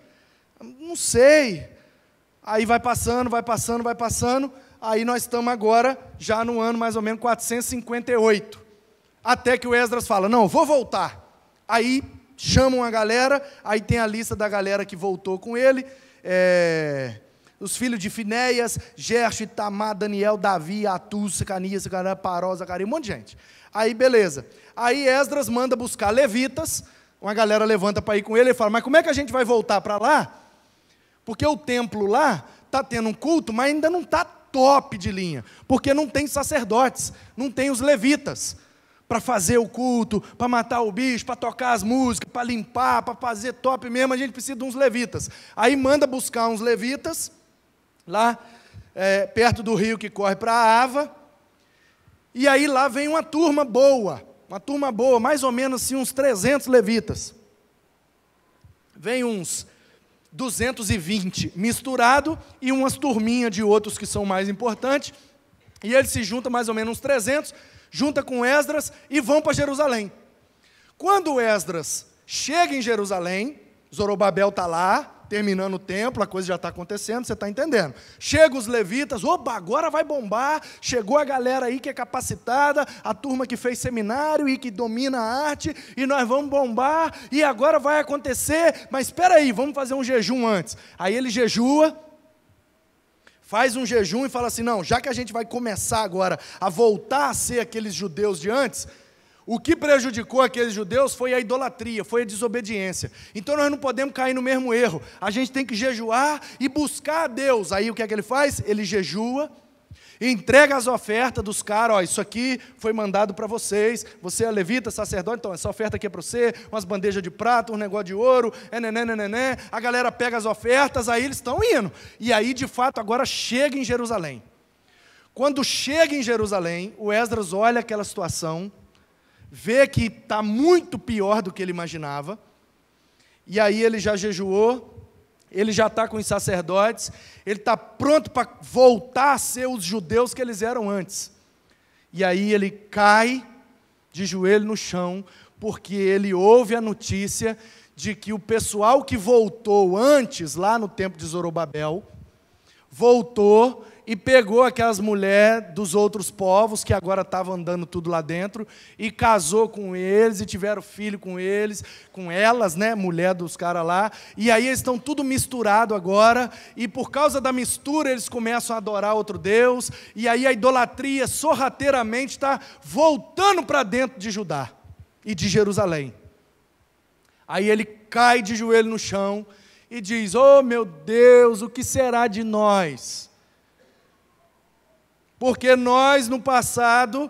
Aí vai passando, aí nós estamos agora já no ano mais ou menos 458. Até que o Esdras fala, não, vou voltar. Aí chamam a galera, aí tem a lista da galera que voltou com ele, os filhos de Finéias, Gershom, Tamar, Daniel, Davi, Atus, Secanias, Paró, Zacarias, um monte de gente. Aí beleza. Aí Esdras manda buscar levitas, uma galera levanta para ir com ele e fala, mas como é que a gente vai voltar para lá? Porque o templo lá está tendo um culto, mas ainda não está top de linha. Porque não tem sacerdotes, não tem os levitas para fazer o culto, para matar o bicho, para tocar as músicas, para limpar, para fazer top mesmo, a gente precisa de uns levitas. Aí manda buscar uns levitas, lá perto do rio que corre para a Ava, e aí lá vem uma turma boa, mais ou menos assim, uns 300 levitas. Vem uns 220 misturado e umas turminhas de outros que são mais importantes, e eles se juntam mais ou menos uns 300, junta com Esdras e vão para Jerusalém. Quando Esdras chega em Jerusalém, Zorobabel está lá, terminando o templo, a coisa já está acontecendo, você está entendendo. Chegam os levitas, opa, agora vai bombar, chegou a galera aí que é capacitada, a turma que fez seminário e que domina a arte, e nós vamos bombar, e agora vai acontecer, mas espera aí, vamos fazer um jejum antes. Aí ele jejua, faz um jejum e fala assim, não, já que a gente vai começar agora a voltar a ser aqueles judeus de antes, o que prejudicou aqueles judeus foi a idolatria, foi a desobediência. Então nós não podemos cair no mesmo erro. A gente tem que jejuar e buscar a Deus. Aí o que é que ele faz? Ele jejua, Entrega as ofertas dos caras, ó, isso aqui foi mandado para vocês, você é levita, sacerdote, então essa oferta aqui é para você, umas bandejas de prata, um negócio de ouro, a galera pega as ofertas, aí eles estão indo. E aí, de fato, agora chega em Jerusalém. Quando chega em Jerusalém, o Esdras olha aquela situação, vê que está muito pior do que ele imaginava, e aí ele já jejuou, ele já está com os sacerdotes, ele está pronto para voltar a ser os judeus que eles eram antes. E aí ele cai de joelho no chão, porque ele ouve a notícia de que o pessoal que voltou antes, lá no tempo de Zorobabel, voltou e pegou aquelas mulheres dos outros povos, que agora estavam andando tudo lá dentro, e casou com eles, e tiveram filho com eles, com elas, né, mulher dos caras lá, e aí eles estão tudo misturado agora, e por causa da mistura eles começam a adorar outro Deus, e aí a idolatria sorrateiramente está voltando para dentro de Judá e de Jerusalém. Aí ele cai de joelho no chão e diz: oh meu Deus, o que será de nós? Porque nós, no passado,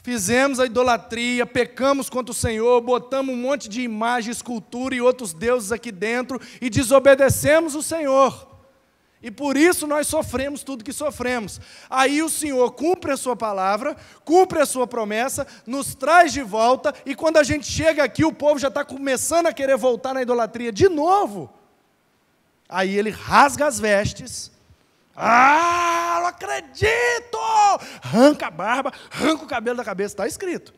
fizemos a idolatria, pecamos contra o Senhor, botamos um monte de imagem, escultura e outros deuses aqui dentro e desobedecemos o Senhor. E por isso nós sofremos tudo que sofremos. Aí o Senhor cumpre a sua palavra, cumpre a sua promessa, nos traz de volta, e quando a gente chega aqui, o povo já está começando a querer voltar na idolatria de novo. Aí ele rasga as vestes. Ah, não acredito! Arranca a barba, arranca o cabelo da cabeça, está escrito.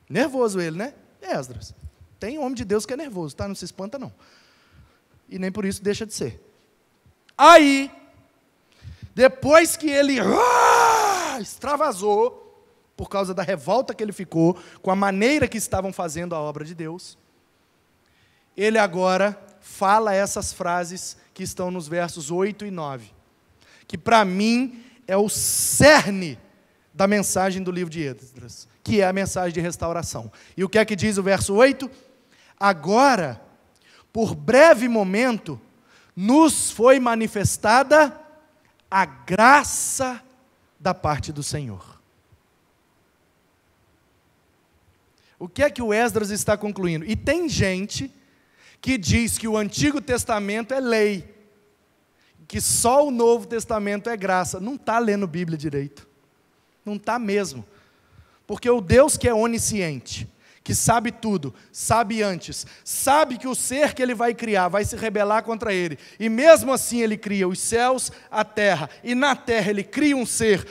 Nervoso ele, né? Esdras. Tem homem de Deus que é nervoso, tá? Não se espanta não. E nem por isso deixa de ser. Aí, depois que ele extravasou, por causa da revolta que ele ficou, com a maneira que estavam fazendo a obra de Deus, ele agora fala essas frases que estão nos versos 8 e 9. Que para mim é o cerne da mensagem do livro de Esdras, que é a mensagem de restauração. E o que é que diz o verso 8? Agora, por breve momento, nos foi manifestada a graça da parte do Senhor. O que é que o Esdras está concluindo? E tem gente que diz que o Antigo Testamento é lei, que só o Novo Testamento é graça. Não está lendo Bíblia direito. Não está mesmo. Porque o Deus que é onisciente, que sabe tudo, sabe antes, sabe que o ser que ele vai criar vai se rebelar contra ele, e mesmo assim ele cria os céus, a terra, e na terra ele cria um ser,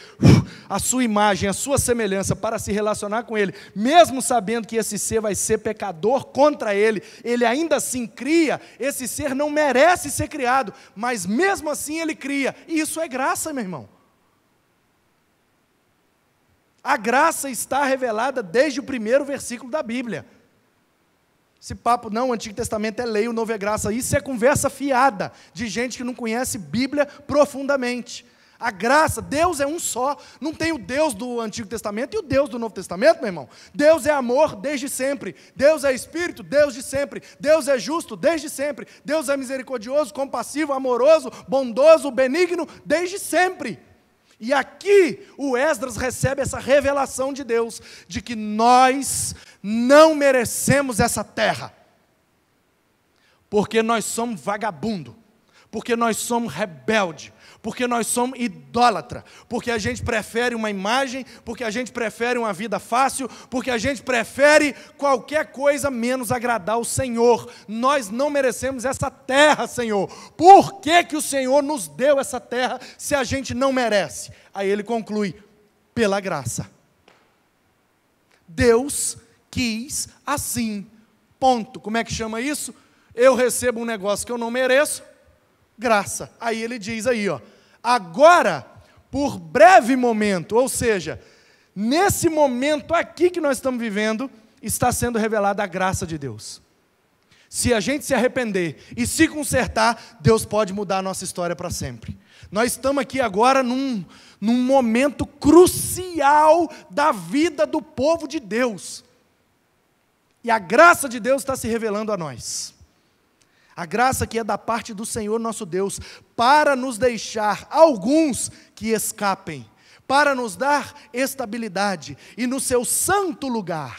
a sua imagem, a sua semelhança, para se relacionar com ele, mesmo sabendo que esse ser vai ser pecador contra ele, ele ainda assim cria. Esse ser não merece ser criado, mas mesmo assim ele cria, e isso é graça, meu irmão. A graça está revelada desde o primeiro versículo da Bíblia. Esse papo, não, o Antigo Testamento é lei, o Novo é graça. Isso é conversa fiada de gente que não conhece Bíblia profundamente. A graça, Deus é um só. Não tem o Deus do Antigo Testamento e o Deus do Novo Testamento, meu irmão. Deus é amor desde sempre. Deus é Espírito desde sempre. Deus é justo desde sempre. Deus é misericordioso, compassivo, amoroso, bondoso, benigno desde sempre. E aqui o Esdras recebe essa revelação de Deus, de que nós não merecemos essa terra, porque nós somos vagabundo, porque nós somos rebelde, porque nós somos idólatra, porque a gente prefere uma imagem, porque a gente prefere uma vida fácil, porque a gente prefere qualquer coisa menos agradar o Senhor. Nós não merecemos essa terra, Senhor. Por que que o Senhor nos deu essa terra se a gente não merece? Aí ele conclui: pela graça. Deus quis assim, ponto. Como é que chama isso? Eu recebo um negócio que eu não mereço, graça. Aí ele diz aí, ó, agora, por breve momento, ou seja, nesse momento aqui que nós estamos vivendo, está sendo revelada a graça de Deus. Se a gente se arrepender e se consertar, Deus pode mudar a nossa história para sempre. Nós estamos aqui agora num momento crucial da vida do povo de Deus. E a graça de Deus está se revelando a nós. A graça que é da parte do Senhor nosso Deus, para nos deixar alguns que escapem, para nos dar estabilidade, e no seu santo lugar,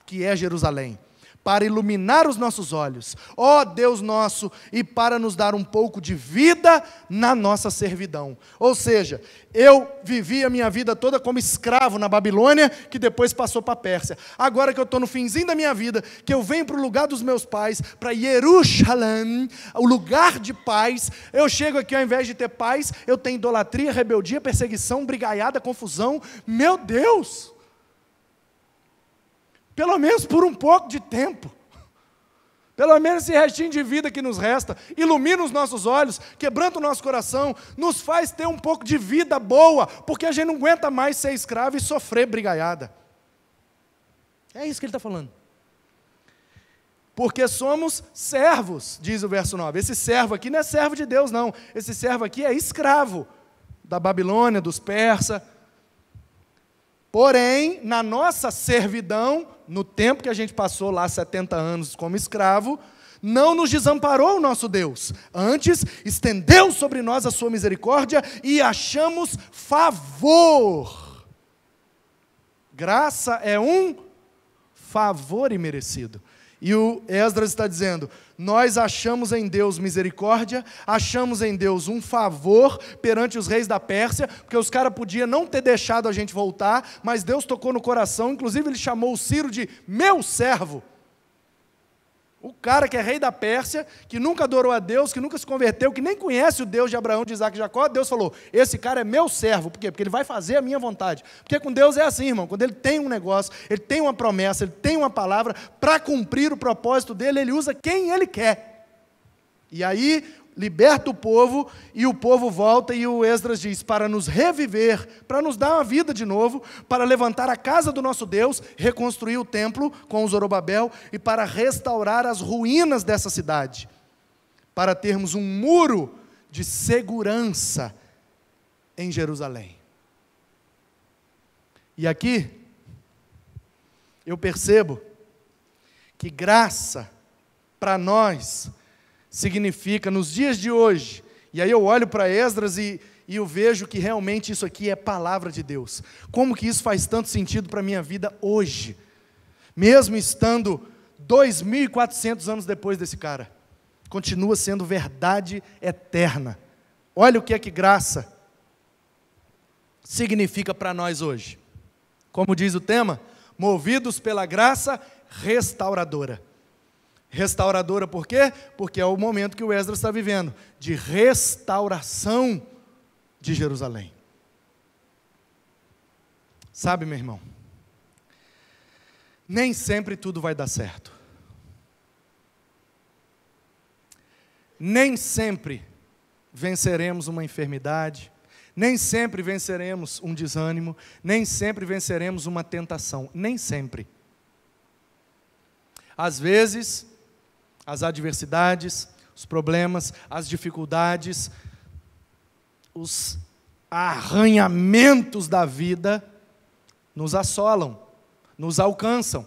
que é Jerusalém, para iluminar os nossos olhos, ó Deus nosso, e para nos dar um pouco de vida na nossa servidão. Ou seja, eu vivi a minha vida toda como escravo na Babilônia, que depois passou para a Pérsia. Agora que eu estou no finzinho da minha vida, que eu venho para o lugar dos meus pais, para Jerusalém, o lugar de paz, eu chego aqui, ao invés de ter paz, eu tenho idolatria, rebeldia, perseguição, brigaiada, confusão. Meu Deus! Pelo menos por um pouco de tempo, pelo menos esse restinho de vida que nos resta, ilumina os nossos olhos, quebranta o nosso coração, nos faz ter um pouco de vida boa, porque a gente não aguenta mais ser escravo e sofrer brigaiada. É isso que ele está falando. Porque somos servos, diz o verso 9. Esse servo aqui não é servo de Deus, não. Esse servo aqui é escravo da Babilônia, dos persas. Porém, na nossa servidão, no tempo que a gente passou lá 70 anos como escravo, não nos desamparou o nosso Deus. Antes, estendeu sobre nós a sua misericórdia e achamos favor. Graça é um favor imerecido. E o Esdras está dizendo, nós achamos em Deus misericórdia, achamos em Deus um favor perante os reis da Pérsia, porque os caras podiam não ter deixado a gente voltar, mas Deus tocou no coração, inclusive ele chamou o Ciro de meu servo. O cara que é rei da Pérsia, que nunca adorou a Deus, que nunca se converteu, que nem conhece o Deus de Abraão, de Isaac e Jacó, Deus falou, esse cara é meu servo. Por quê? Porque ele vai fazer a minha vontade. Porque com Deus é assim, irmão, quando ele tem um negócio, ele tem uma promessa, ele tem uma palavra, para cumprir o propósito dele, ele usa quem ele quer. E aí, liberta o povo, e o povo volta, e o Esdras diz, para nos reviver, para nos dar uma vida de novo, para levantar a casa do nosso Deus, reconstruir o templo com o Zorobabel, e para restaurar as ruínas dessa cidade, para termos um muro de segurança em Jerusalém. E aqui, eu percebo que graça, para nós, significa, nos dias de hoje, e aí eu olho para Esdras e eu vejo que realmente isso aqui é palavra de Deus. Como que isso faz tanto sentido para a minha vida hoje? Mesmo estando 2.400 anos depois desse cara, continua sendo verdade eterna. Olha o que é que graça significa para nós hoje. Como diz o tema, movidos pela graça restauradora. Restauradora por quê? Porque é o momento que o Esdras está vivendo, de restauração de Jerusalém. Sabe, meu irmão, nem sempre tudo vai dar certo. Nem sempre venceremos uma enfermidade, nem sempre venceremos um desânimo, nem sempre venceremos uma tentação, nem sempre. Às vezes, as adversidades, os problemas, as dificuldades, os arranhamentos da vida nos assolam, nos alcançam.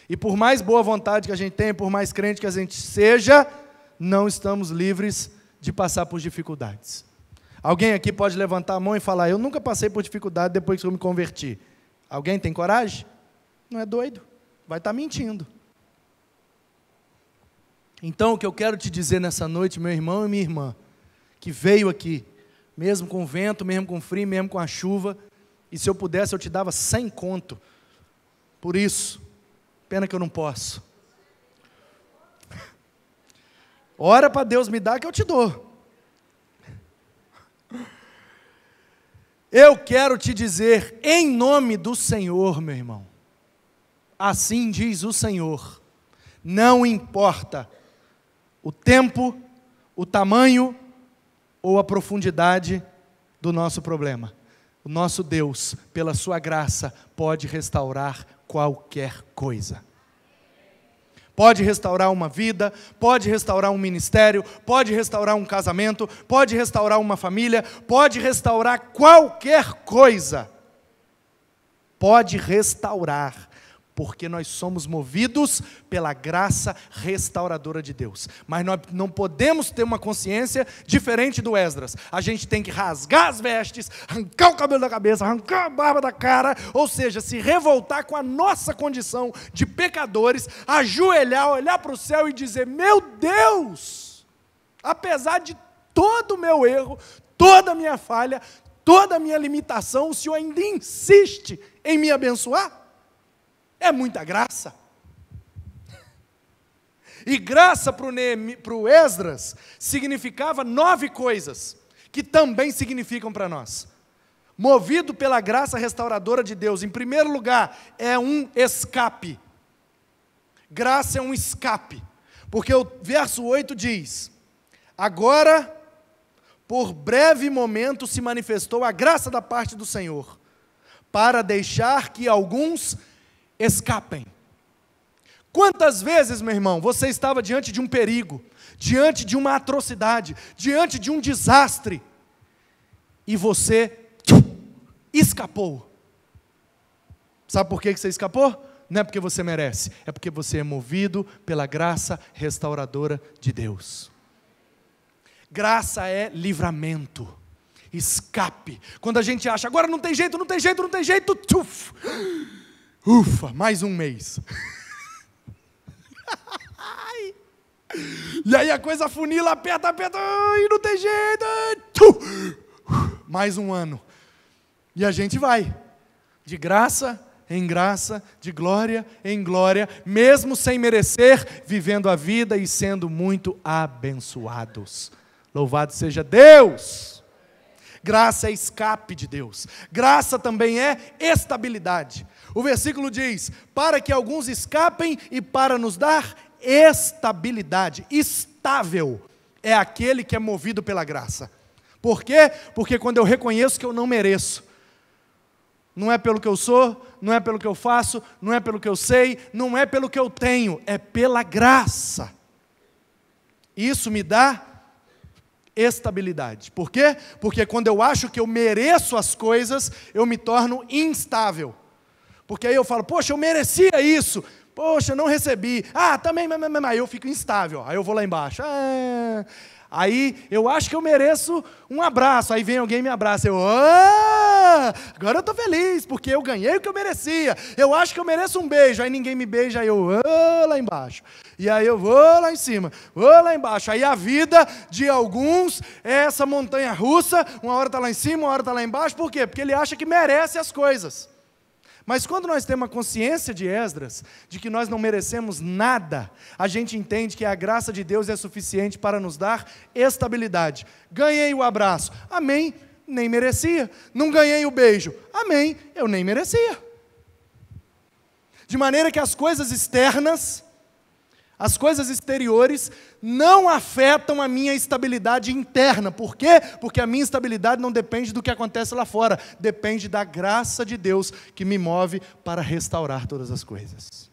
E por mais boa vontade que a gente tenha, por mais crente que a gente seja, não estamos livres de passar por dificuldades. Alguém aqui pode levantar a mão e falar, eu nunca passei por dificuldade depois que eu me converti. Alguém tem coragem? Não é doido? Vai estar mentindo. Então, o que eu quero te dizer nessa noite, meu irmão e minha irmã, que veio aqui, mesmo com vento, mesmo com frio, mesmo com a chuva, e se eu pudesse eu te dava 100 conto, por isso, pena que eu não posso. Ora para Deus me dar que eu te dou. Eu quero te dizer, em nome do Senhor, meu irmão, assim diz o Senhor, não importa o tempo, o tamanho ou a profundidade do nosso problema. O nosso Deus, pela sua graça, pode restaurar qualquer coisa. Pode restaurar uma vida, pode restaurar um ministério, pode restaurar um casamento, pode restaurar uma família, pode restaurar qualquer coisa. Pode restaurar, porque nós somos movidos pela graça restauradora de Deus. Mas nós não podemos ter uma consciência diferente do Esdras. A gente tem que rasgar as vestes, arrancar o cabelo da cabeça, arrancar a barba da cara, ou seja, se revoltar com a nossa condição de pecadores, ajoelhar, olhar para o céu e dizer: meu Deus, apesar de todo o meu erro, toda a minha falha, toda a minha limitação, o Senhor ainda insiste em me abençoar? É muita graça. E graça para o Esdras significava 9 coisas, que também significam para nós. Movido pela graça restauradora de Deus, em primeiro lugar, é um escape. Graça é um escape, porque o verso 8 diz: agora, por breve momento se manifestou a graça da parte do Senhor, para deixar que alguns escapem. Quantas vezes, meu irmão, você estava diante de um perigo, diante de uma atrocidade, diante de um desastre, e você escapou? Sabe por que você escapou? Não é porque você merece, é porque você é movido pela graça restauradora de Deus. Graça é livramento, escape. Quando a gente acha, agora não tem jeito, não tem jeito, não tem jeito, tuf, ufa, mais um mês. E aí a coisa afunila, aperta, e não tem jeito, tuf, mais um ano. E a gente vai, de graça em graça, de glória em glória, mesmo sem merecer, vivendo a vida e sendo muito abençoados. Louvado seja Deus! Graça é escape de Deus. Graça também é estabilidade. O versículo diz: para que alguns escapem e para nos dar estabilidade. Estável é aquele que é movido pela graça. Por quê? Porque quando eu reconheço que eu não mereço, não é pelo que eu sou, não é pelo que eu faço, não é pelo que eu sei, não é pelo que eu tenho, é pela graça. Isso me dá estabilidade. Por quê? Porque quando eu acho que eu mereço as coisas, eu me torno instável. Porque aí eu falo: poxa, eu merecia isso, poxa, eu não recebi, também, aí eu fico instável, aí eu vou lá embaixo, aí eu acho que eu mereço um abraço, aí vem alguém e me abraça, agora eu estou feliz, porque eu ganhei o que eu merecia. Eu acho que eu mereço um beijo, aí ninguém me beija, aí eu lá embaixo, e aí eu vou lá em cima, vou lá embaixo. Aí a vida de alguns é essa montanha russa, uma hora está lá em cima, uma hora está lá embaixo. Por quê? Porque ele acha que merece as coisas. Mas quando nós temos a consciência de Esdras, de que nós não merecemos nada, a gente entende que a graça de Deus é suficiente para nos dar estabilidade. Ganhei o abraço, amém, nem merecia. Não ganhei o beijo, amém, eu nem merecia. De maneira que as coisas externas, as coisas exteriores, não afetam a minha estabilidade interna. Por quê? Porque a minha estabilidade não depende do que acontece lá fora, depende da graça de Deus que me move para restaurar todas as coisas.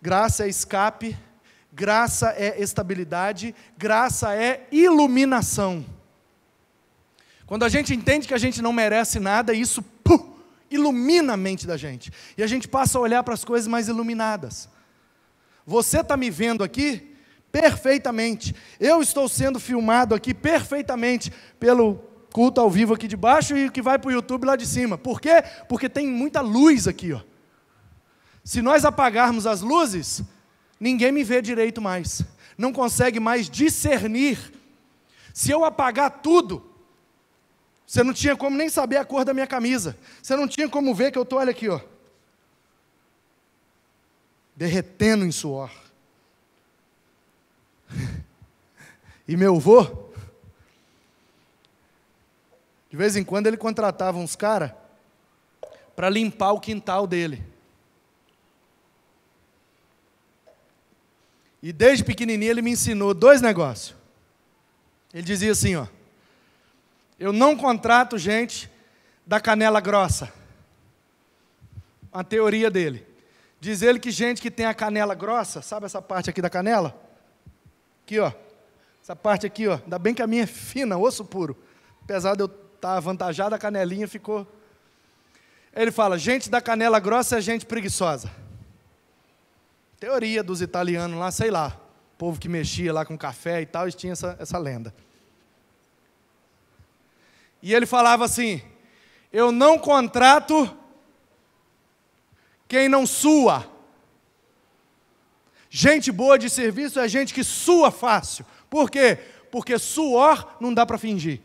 Graça é escape, graça é estabilidade, graça é iluminação. Quando a gente entende que a gente não merece nada, isso ilumina a mente da gente, e a gente passa a olhar para as coisas mais iluminadas. Você está me vendo aqui perfeitamente. Eu estou sendo filmado aqui perfeitamente pelo culto ao vivo aqui de baixo e que vai para o YouTube lá de cima. Por quê? Porque tem muita luz aqui, ó. Se nós apagarmos as luzes, ninguém me vê direito mais. Não consegue mais discernir. Se eu apagar tudo, você não tinha como nem saber a cor da minha camisa. Você não tinha como ver que eu estou, olha aqui, ó, derretendo em suor. E meu avô, de vez em quando ele contratava uns caras para limpar o quintal dele. E desde pequenininho ele me ensinou 2 negócios. Ele dizia assim, ó: eu não contrato gente da canela grossa. A teoria dele. Diz ele que gente que tem a canela grossa, sabe essa parte aqui da canela? Aqui, ó. Essa parte aqui, ó. Ainda bem que a minha é fina, osso puro. Apesar de eu estar avantajado, a canelinha ficou. Ele fala, gente da canela grossa é gente preguiçosa. Teoria dos italianos lá, sei lá. O povo que mexia lá com café e tal, eles tinham essa lenda. E ele falava assim, eu não contrato quem não sua. Gente boa de serviço é gente que sua fácil. Por quê? Porque suor não dá para fingir.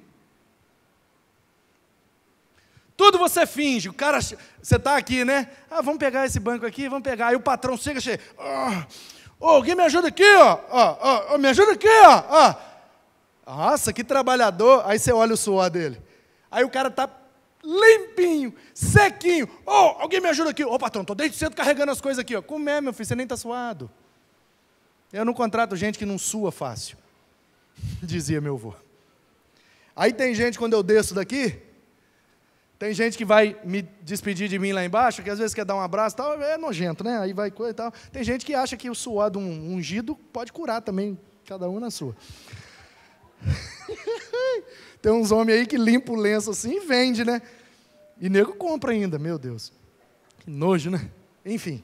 Tudo você finge. O cara, você está aqui, né? Ah, vamos pegar esse banco aqui, vamos pegar. Aí o patrão chega, alguém me ajuda aqui, ó. Me ajuda aqui, ó. Nossa, que trabalhador. Aí você olha o suor dele. Aí o cara está limpinho, sequinho. Alguém me ajuda aqui. Patrão, estou desde cedo carregando as coisas aqui, ó. Como é, meu filho? Você nem está suado. Eu não contrato gente que não sua fácil, dizia meu avô. Aí tem gente, quando eu desço daqui, tem gente que vai me despedir de mim lá embaixo, que às vezes quer dar um abraço, tal, é nojento, né? Aí vai coisa e tal. Tem gente que acha que o suor de um ungido pode curar também, cada um na sua. Tem uns homens aí que limpam o lenço assim e vende, né? E nego compra ainda, meu Deus. Que nojo, né? Enfim.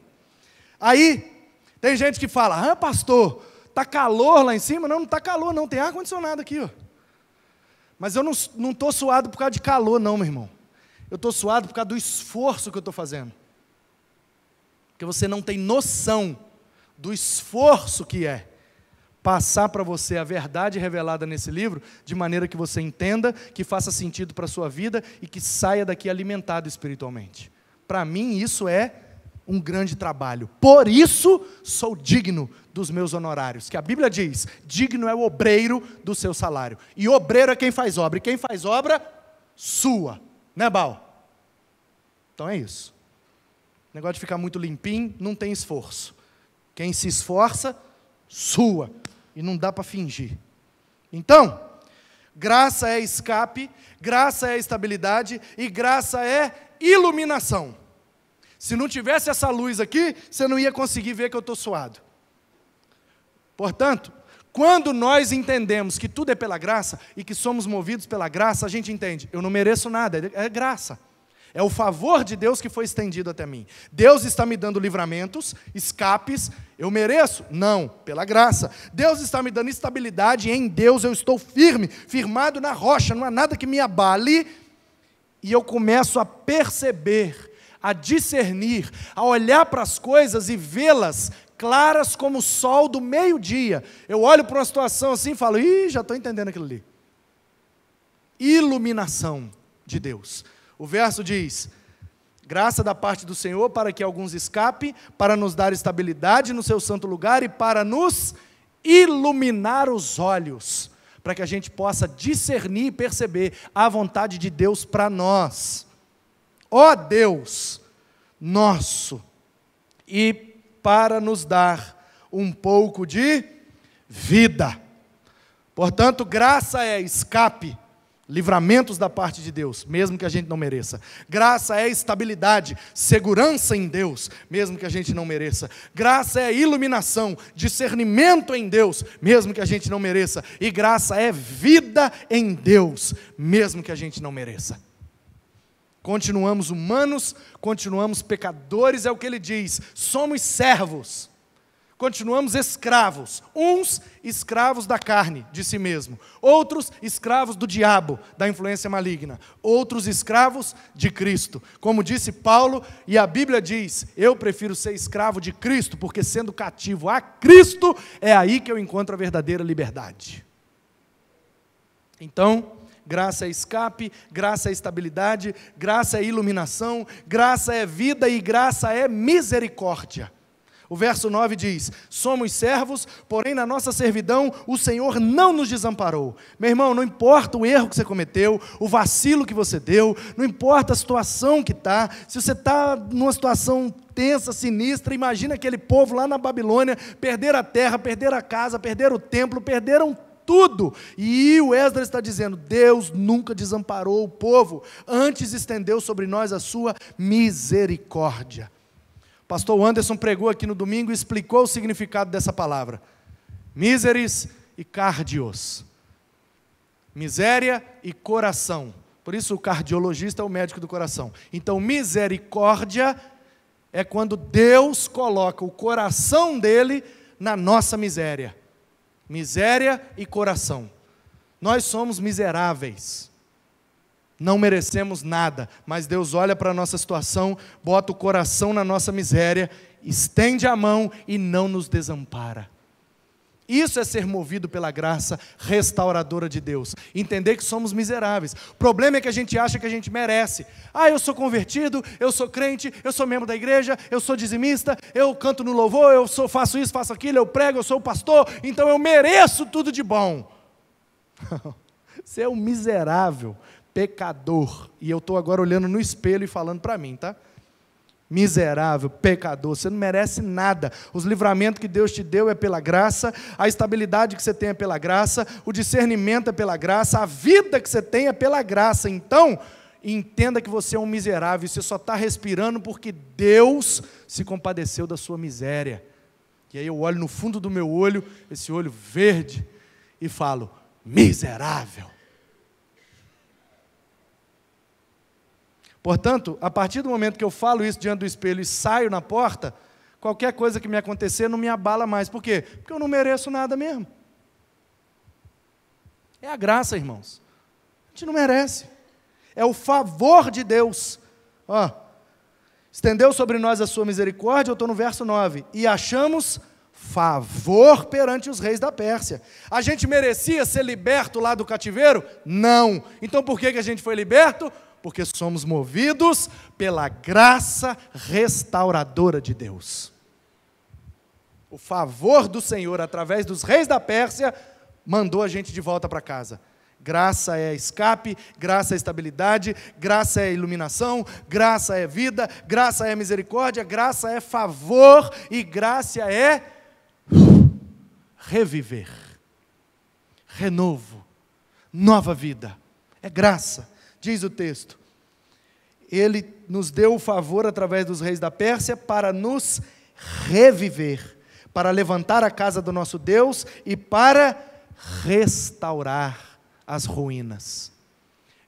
Aí, tem gente que fala, pastor, está calor lá em cima? Não está calor não, tem ar-condicionado aqui, ó. Mas eu não estou suado por causa de calor não, meu irmão. Eu estou suado por causa do esforço que eu estou fazendo. Porque você não tem noção do esforço que é passar para você a verdade revelada nesse livro, de maneira que você entenda, que faça sentido para a sua vida e que saia daqui alimentado espiritualmente. Para mim, isso é um grande trabalho. Por isso, sou digno dos meus honorários. Que a Bíblia diz, digno é o obreiro do seu salário. E obreiro é quem faz obra. E quem faz obra, sua. Né, Bal? Então é isso. O negócio de ficar muito limpinho, não tem esforço. Quem se esforça, sua. E não dá para fingir. Então, graça é escape, graça é estabilidade e graça é iluminação. Se não tivesse essa luz aqui, você não ia conseguir ver que eu estou suado. Portanto, quando nós entendemos que tudo é pela graça e que somos movidos pela graça, a gente entende, eu não mereço nada, é graça. É o favor de Deus que foi estendido até mim. Deus está me dando livramentos, escapes, eu mereço? Não, pela graça. Deus está me dando estabilidade, em Deus eu estou firme, firmado na rocha, não há nada que me abale, e eu começo a perceber, a discernir, a olhar para as coisas e vê-las claras como o sol do meio-dia. Eu olho para uma situação assim e falo, já estou entendendo aquilo ali. Iluminação de Deus. O verso diz, graça da parte do Senhor para que alguns escapem, para nos dar estabilidade no seu santo lugar e para nos iluminar os olhos, para que a gente possa discernir e perceber a vontade de Deus para nós. Ó Deus nosso, e para nos dar um pouco de vida. Portanto, graça é escape, livramentos da parte de Deus, mesmo que a gente não mereça. Graça é estabilidade, segurança em Deus, mesmo que a gente não mereça. Graça é iluminação, discernimento em Deus, mesmo que a gente não mereça. E graça é vida em Deus, mesmo que a gente não mereça. Continuamos humanos, continuamos pecadores, é o que ele diz, somos servos, continuamos escravos, uns escravos da carne, de si mesmo, outros escravos do diabo, da influência maligna, outros escravos de Cristo, como disse Paulo, e a Bíblia diz, eu prefiro ser escravo de Cristo, porque sendo cativo a Cristo, é aí que eu encontro a verdadeira liberdade. Então, graça é escape, graça é estabilidade, graça é iluminação, graça é vida e graça é misericórdia. O verso 9 diz, somos servos, porém na nossa servidão o Senhor não nos desamparou. Meu irmão, não importa o erro que você cometeu, o vacilo que você deu, não importa a situação que está, se você está numa situação tensa, sinistra, imagina aquele povo lá na Babilônia, perderam a terra, perderam a casa, perderam o templo, perderam tudo, e o Esdras está dizendo, Deus nunca desamparou o povo, antes estendeu sobre nós a sua misericórdia. O pastor Anderson pregou aqui no domingo e explicou o significado dessa palavra, miseris e cardios, miséria e coração, Por isso o cardiologista é o médico do coração. Então, misericórdia é quando Deus coloca o coração dele na nossa miséria. Miséria e coração. Nós somos miseráveis. Não merecemos nada, mas Deus olha para a nossa situação, bota o coração na nossa miséria, estende a mão e não nos desampara. Isso é ser movido pela graça restauradora de Deus. Entender que somos miseráveis. O problema é que a gente acha que a gente merece. Eu sou convertido, eu sou crente, eu sou membro da igreja, eu sou dizimista, eu canto no louvor, faço isso, faço aquilo, eu prego, eu sou o pastor, então eu mereço tudo de bom. Você é um miserável pecador. E eu estou agora olhando no espelho e falando para mim, tá? Miserável, pecador, você não merece nada. Os livramentos que Deus te deu é pela graça, a estabilidade que você tem é pela graça, o discernimento é pela graça, a vida que você tem é pela graça. Então, entenda que você é um miserável, e você só está respirando porque Deus se compadeceu da sua miséria. E aí eu olho no fundo do meu olho, esse olho verde, e falo, miserável. Portanto, a partir do momento que eu falo isso diante do espelho e saio na porta, qualquer coisa que me acontecer não me abala mais. Por quê? Porque eu não mereço nada mesmo. É a graça, irmãos. A gente não merece. É o favor de Deus. Estendeu sobre nós a sua misericórdia, eu estou no verso 9. E achamos favor perante os reis da Pérsia. A gente merecia ser liberto lá do cativeiro? Não. Então por que a gente foi liberto? Porque somos movidos pela graça restauradora de Deus. O favor do Senhor, através dos reis da Pérsia, mandou a gente de volta para casa. Graça é escape, graça é estabilidade, graça é iluminação, graça é vida, graça é misericórdia, graça é favor e graça é reviver, renovo, nova vida. É graça. Diz o texto, Ele nos deu o favor através dos reis da Pérsia para nos reviver, para levantar a casa do nosso Deus e para restaurar as ruínas.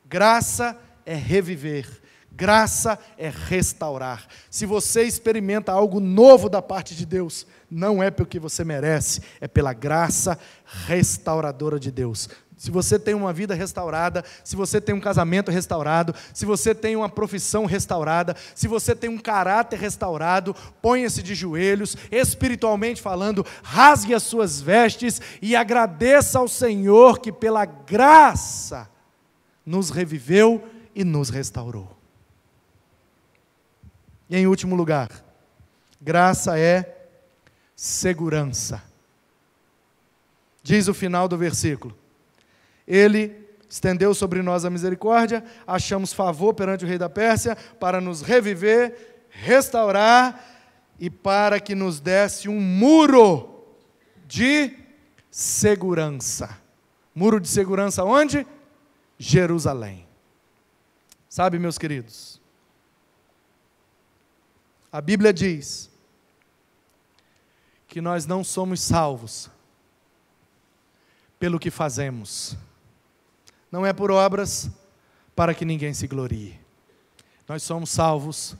Graça é reviver, graça é restaurar. Se você experimenta algo novo da parte de Deus, não é porque você merece, é pela graça restauradora de Deus. Se você tem uma vida restaurada, se você tem um casamento restaurado, se você tem uma profissão restaurada, se você tem um caráter restaurado, ponha-se de joelhos, espiritualmente falando, rasgue as suas vestes e agradeça ao Senhor que pela graça nos reviveu e nos restaurou. E em último lugar, graça é segurança. Diz o final do versículo. Ele estendeu sobre nós a misericórdia, achamos favor perante o rei da Pérsia, para nos reviver, restaurar, e para que nos desse um muro de segurança. Muro de segurança onde? Jerusalém. Sabe, meus queridos, a Bíblia diz que nós não somos salvos pelo que fazemos. Não é por obras, para que ninguém se glorie. Nós somos salvos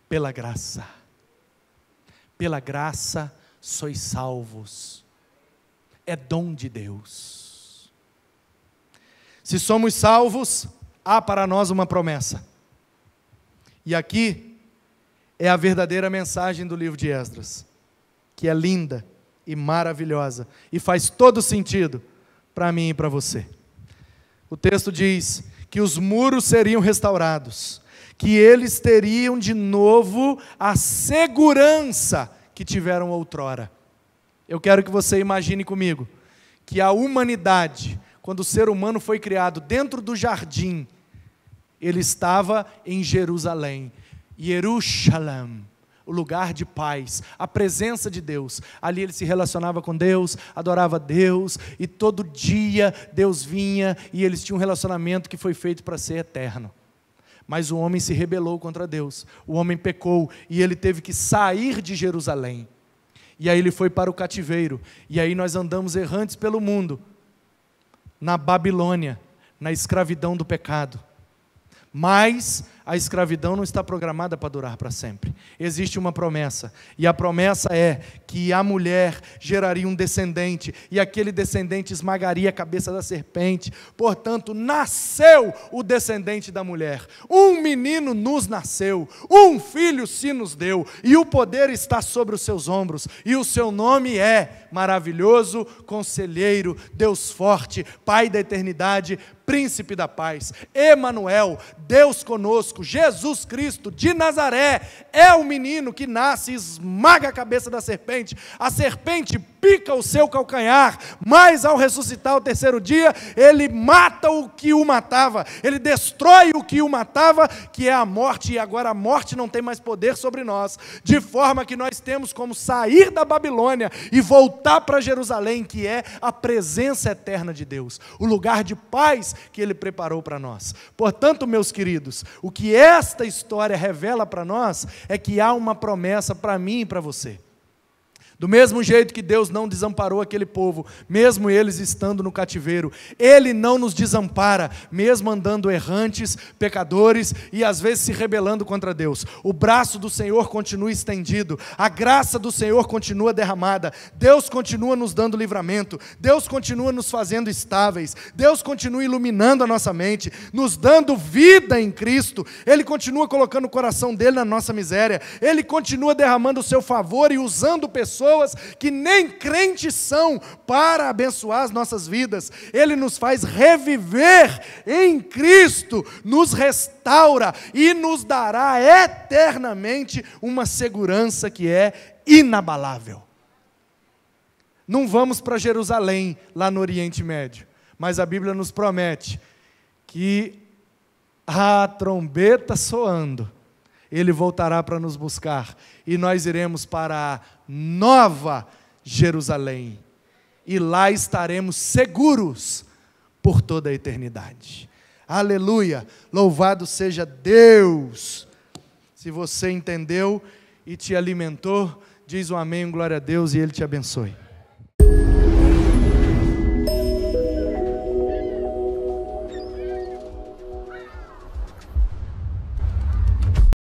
pela graça. Pela graça sois salvos. É dom de Deus. Se somos salvos, há para nós uma promessa. E aqui é a verdadeira mensagem do livro de Esdras, que é linda e maravilhosa, e faz todo sentido para mim e para você. O texto diz que os muros seriam restaurados, que eles teriam de novo a segurança que tiveram outrora. Eu quero que você imagine comigo, que a humanidade, quando o ser humano foi criado dentro do jardim, ele estava em Jerusalém, Jerusalém, o lugar de paz, a presença de Deus. Ali ele se relacionava com Deus, adorava Deus, e todo dia Deus vinha, e eles tinham um relacionamento que foi feito para ser eterno. Mas o homem se rebelou contra Deus, o homem pecou, e ele teve que sair de Jerusalém. E aí ele foi para o cativeiro, e aí nós andamos errantes pelo mundo, na Babilônia, na escravidão do pecado. Mas a escravidão não está programada para durar para sempre. Existe uma promessa, e a promessa é que a mulher geraria um descendente, e aquele descendente esmagaria a cabeça da serpente. Portanto, nasceu o descendente da mulher. Um menino nos nasceu, um filho se nos deu, e o poder está sobre os seus ombros, e o seu nome é Maravilhoso, Conselheiro, Deus Forte, Pai da Eternidade, Príncipe da Paz, Emanuel, Deus conosco, Jesus Cristo de Nazaré, é o menino que nasce e esmaga a cabeça da serpente. A serpente pica o seu calcanhar, mas ao ressuscitar ao terceiro dia, ele mata o que o matava, ele destrói o que o matava, que é a morte, e agora a morte não tem mais poder sobre nós, de forma que nós temos como sair da Babilônia e voltar para Jerusalém, que é a presença eterna de Deus, o lugar de paz que Ele preparou para nós. Portanto, meus queridos, o que esta história revela para nós é que há uma promessa para mim e para você. Do mesmo jeito que Deus não desamparou aquele povo, mesmo eles estando no cativeiro, Ele não nos desampara, mesmo andando errantes, pecadores e às vezes se rebelando contra Deus. O braço do Senhor continua estendido, a graça do Senhor continua derramada, Deus continua nos dando livramento, Deus continua nos fazendo estáveis, Deus continua iluminando a nossa mente, nos dando vida em Cristo, Ele continua colocando o coração dEle na nossa miséria, Ele continua derramando o seu favor e usando pessoas que nem crentes são para abençoar as nossas vidas. Ele nos faz reviver em Cristo, nos restaura e nos dará eternamente uma segurança que é inabalável. Não vamos para Jerusalém, lá no Oriente Médio, mas a Bíblia nos promete que a trombeta soando, Ele voltará para nos buscar, e nós iremos para a Nova Jerusalém, e lá estaremos seguros por toda a eternidade. Aleluia! Louvado seja Deus! Se você entendeu e te alimentou, diz um amém, glória a Deus, e Ele te abençoe.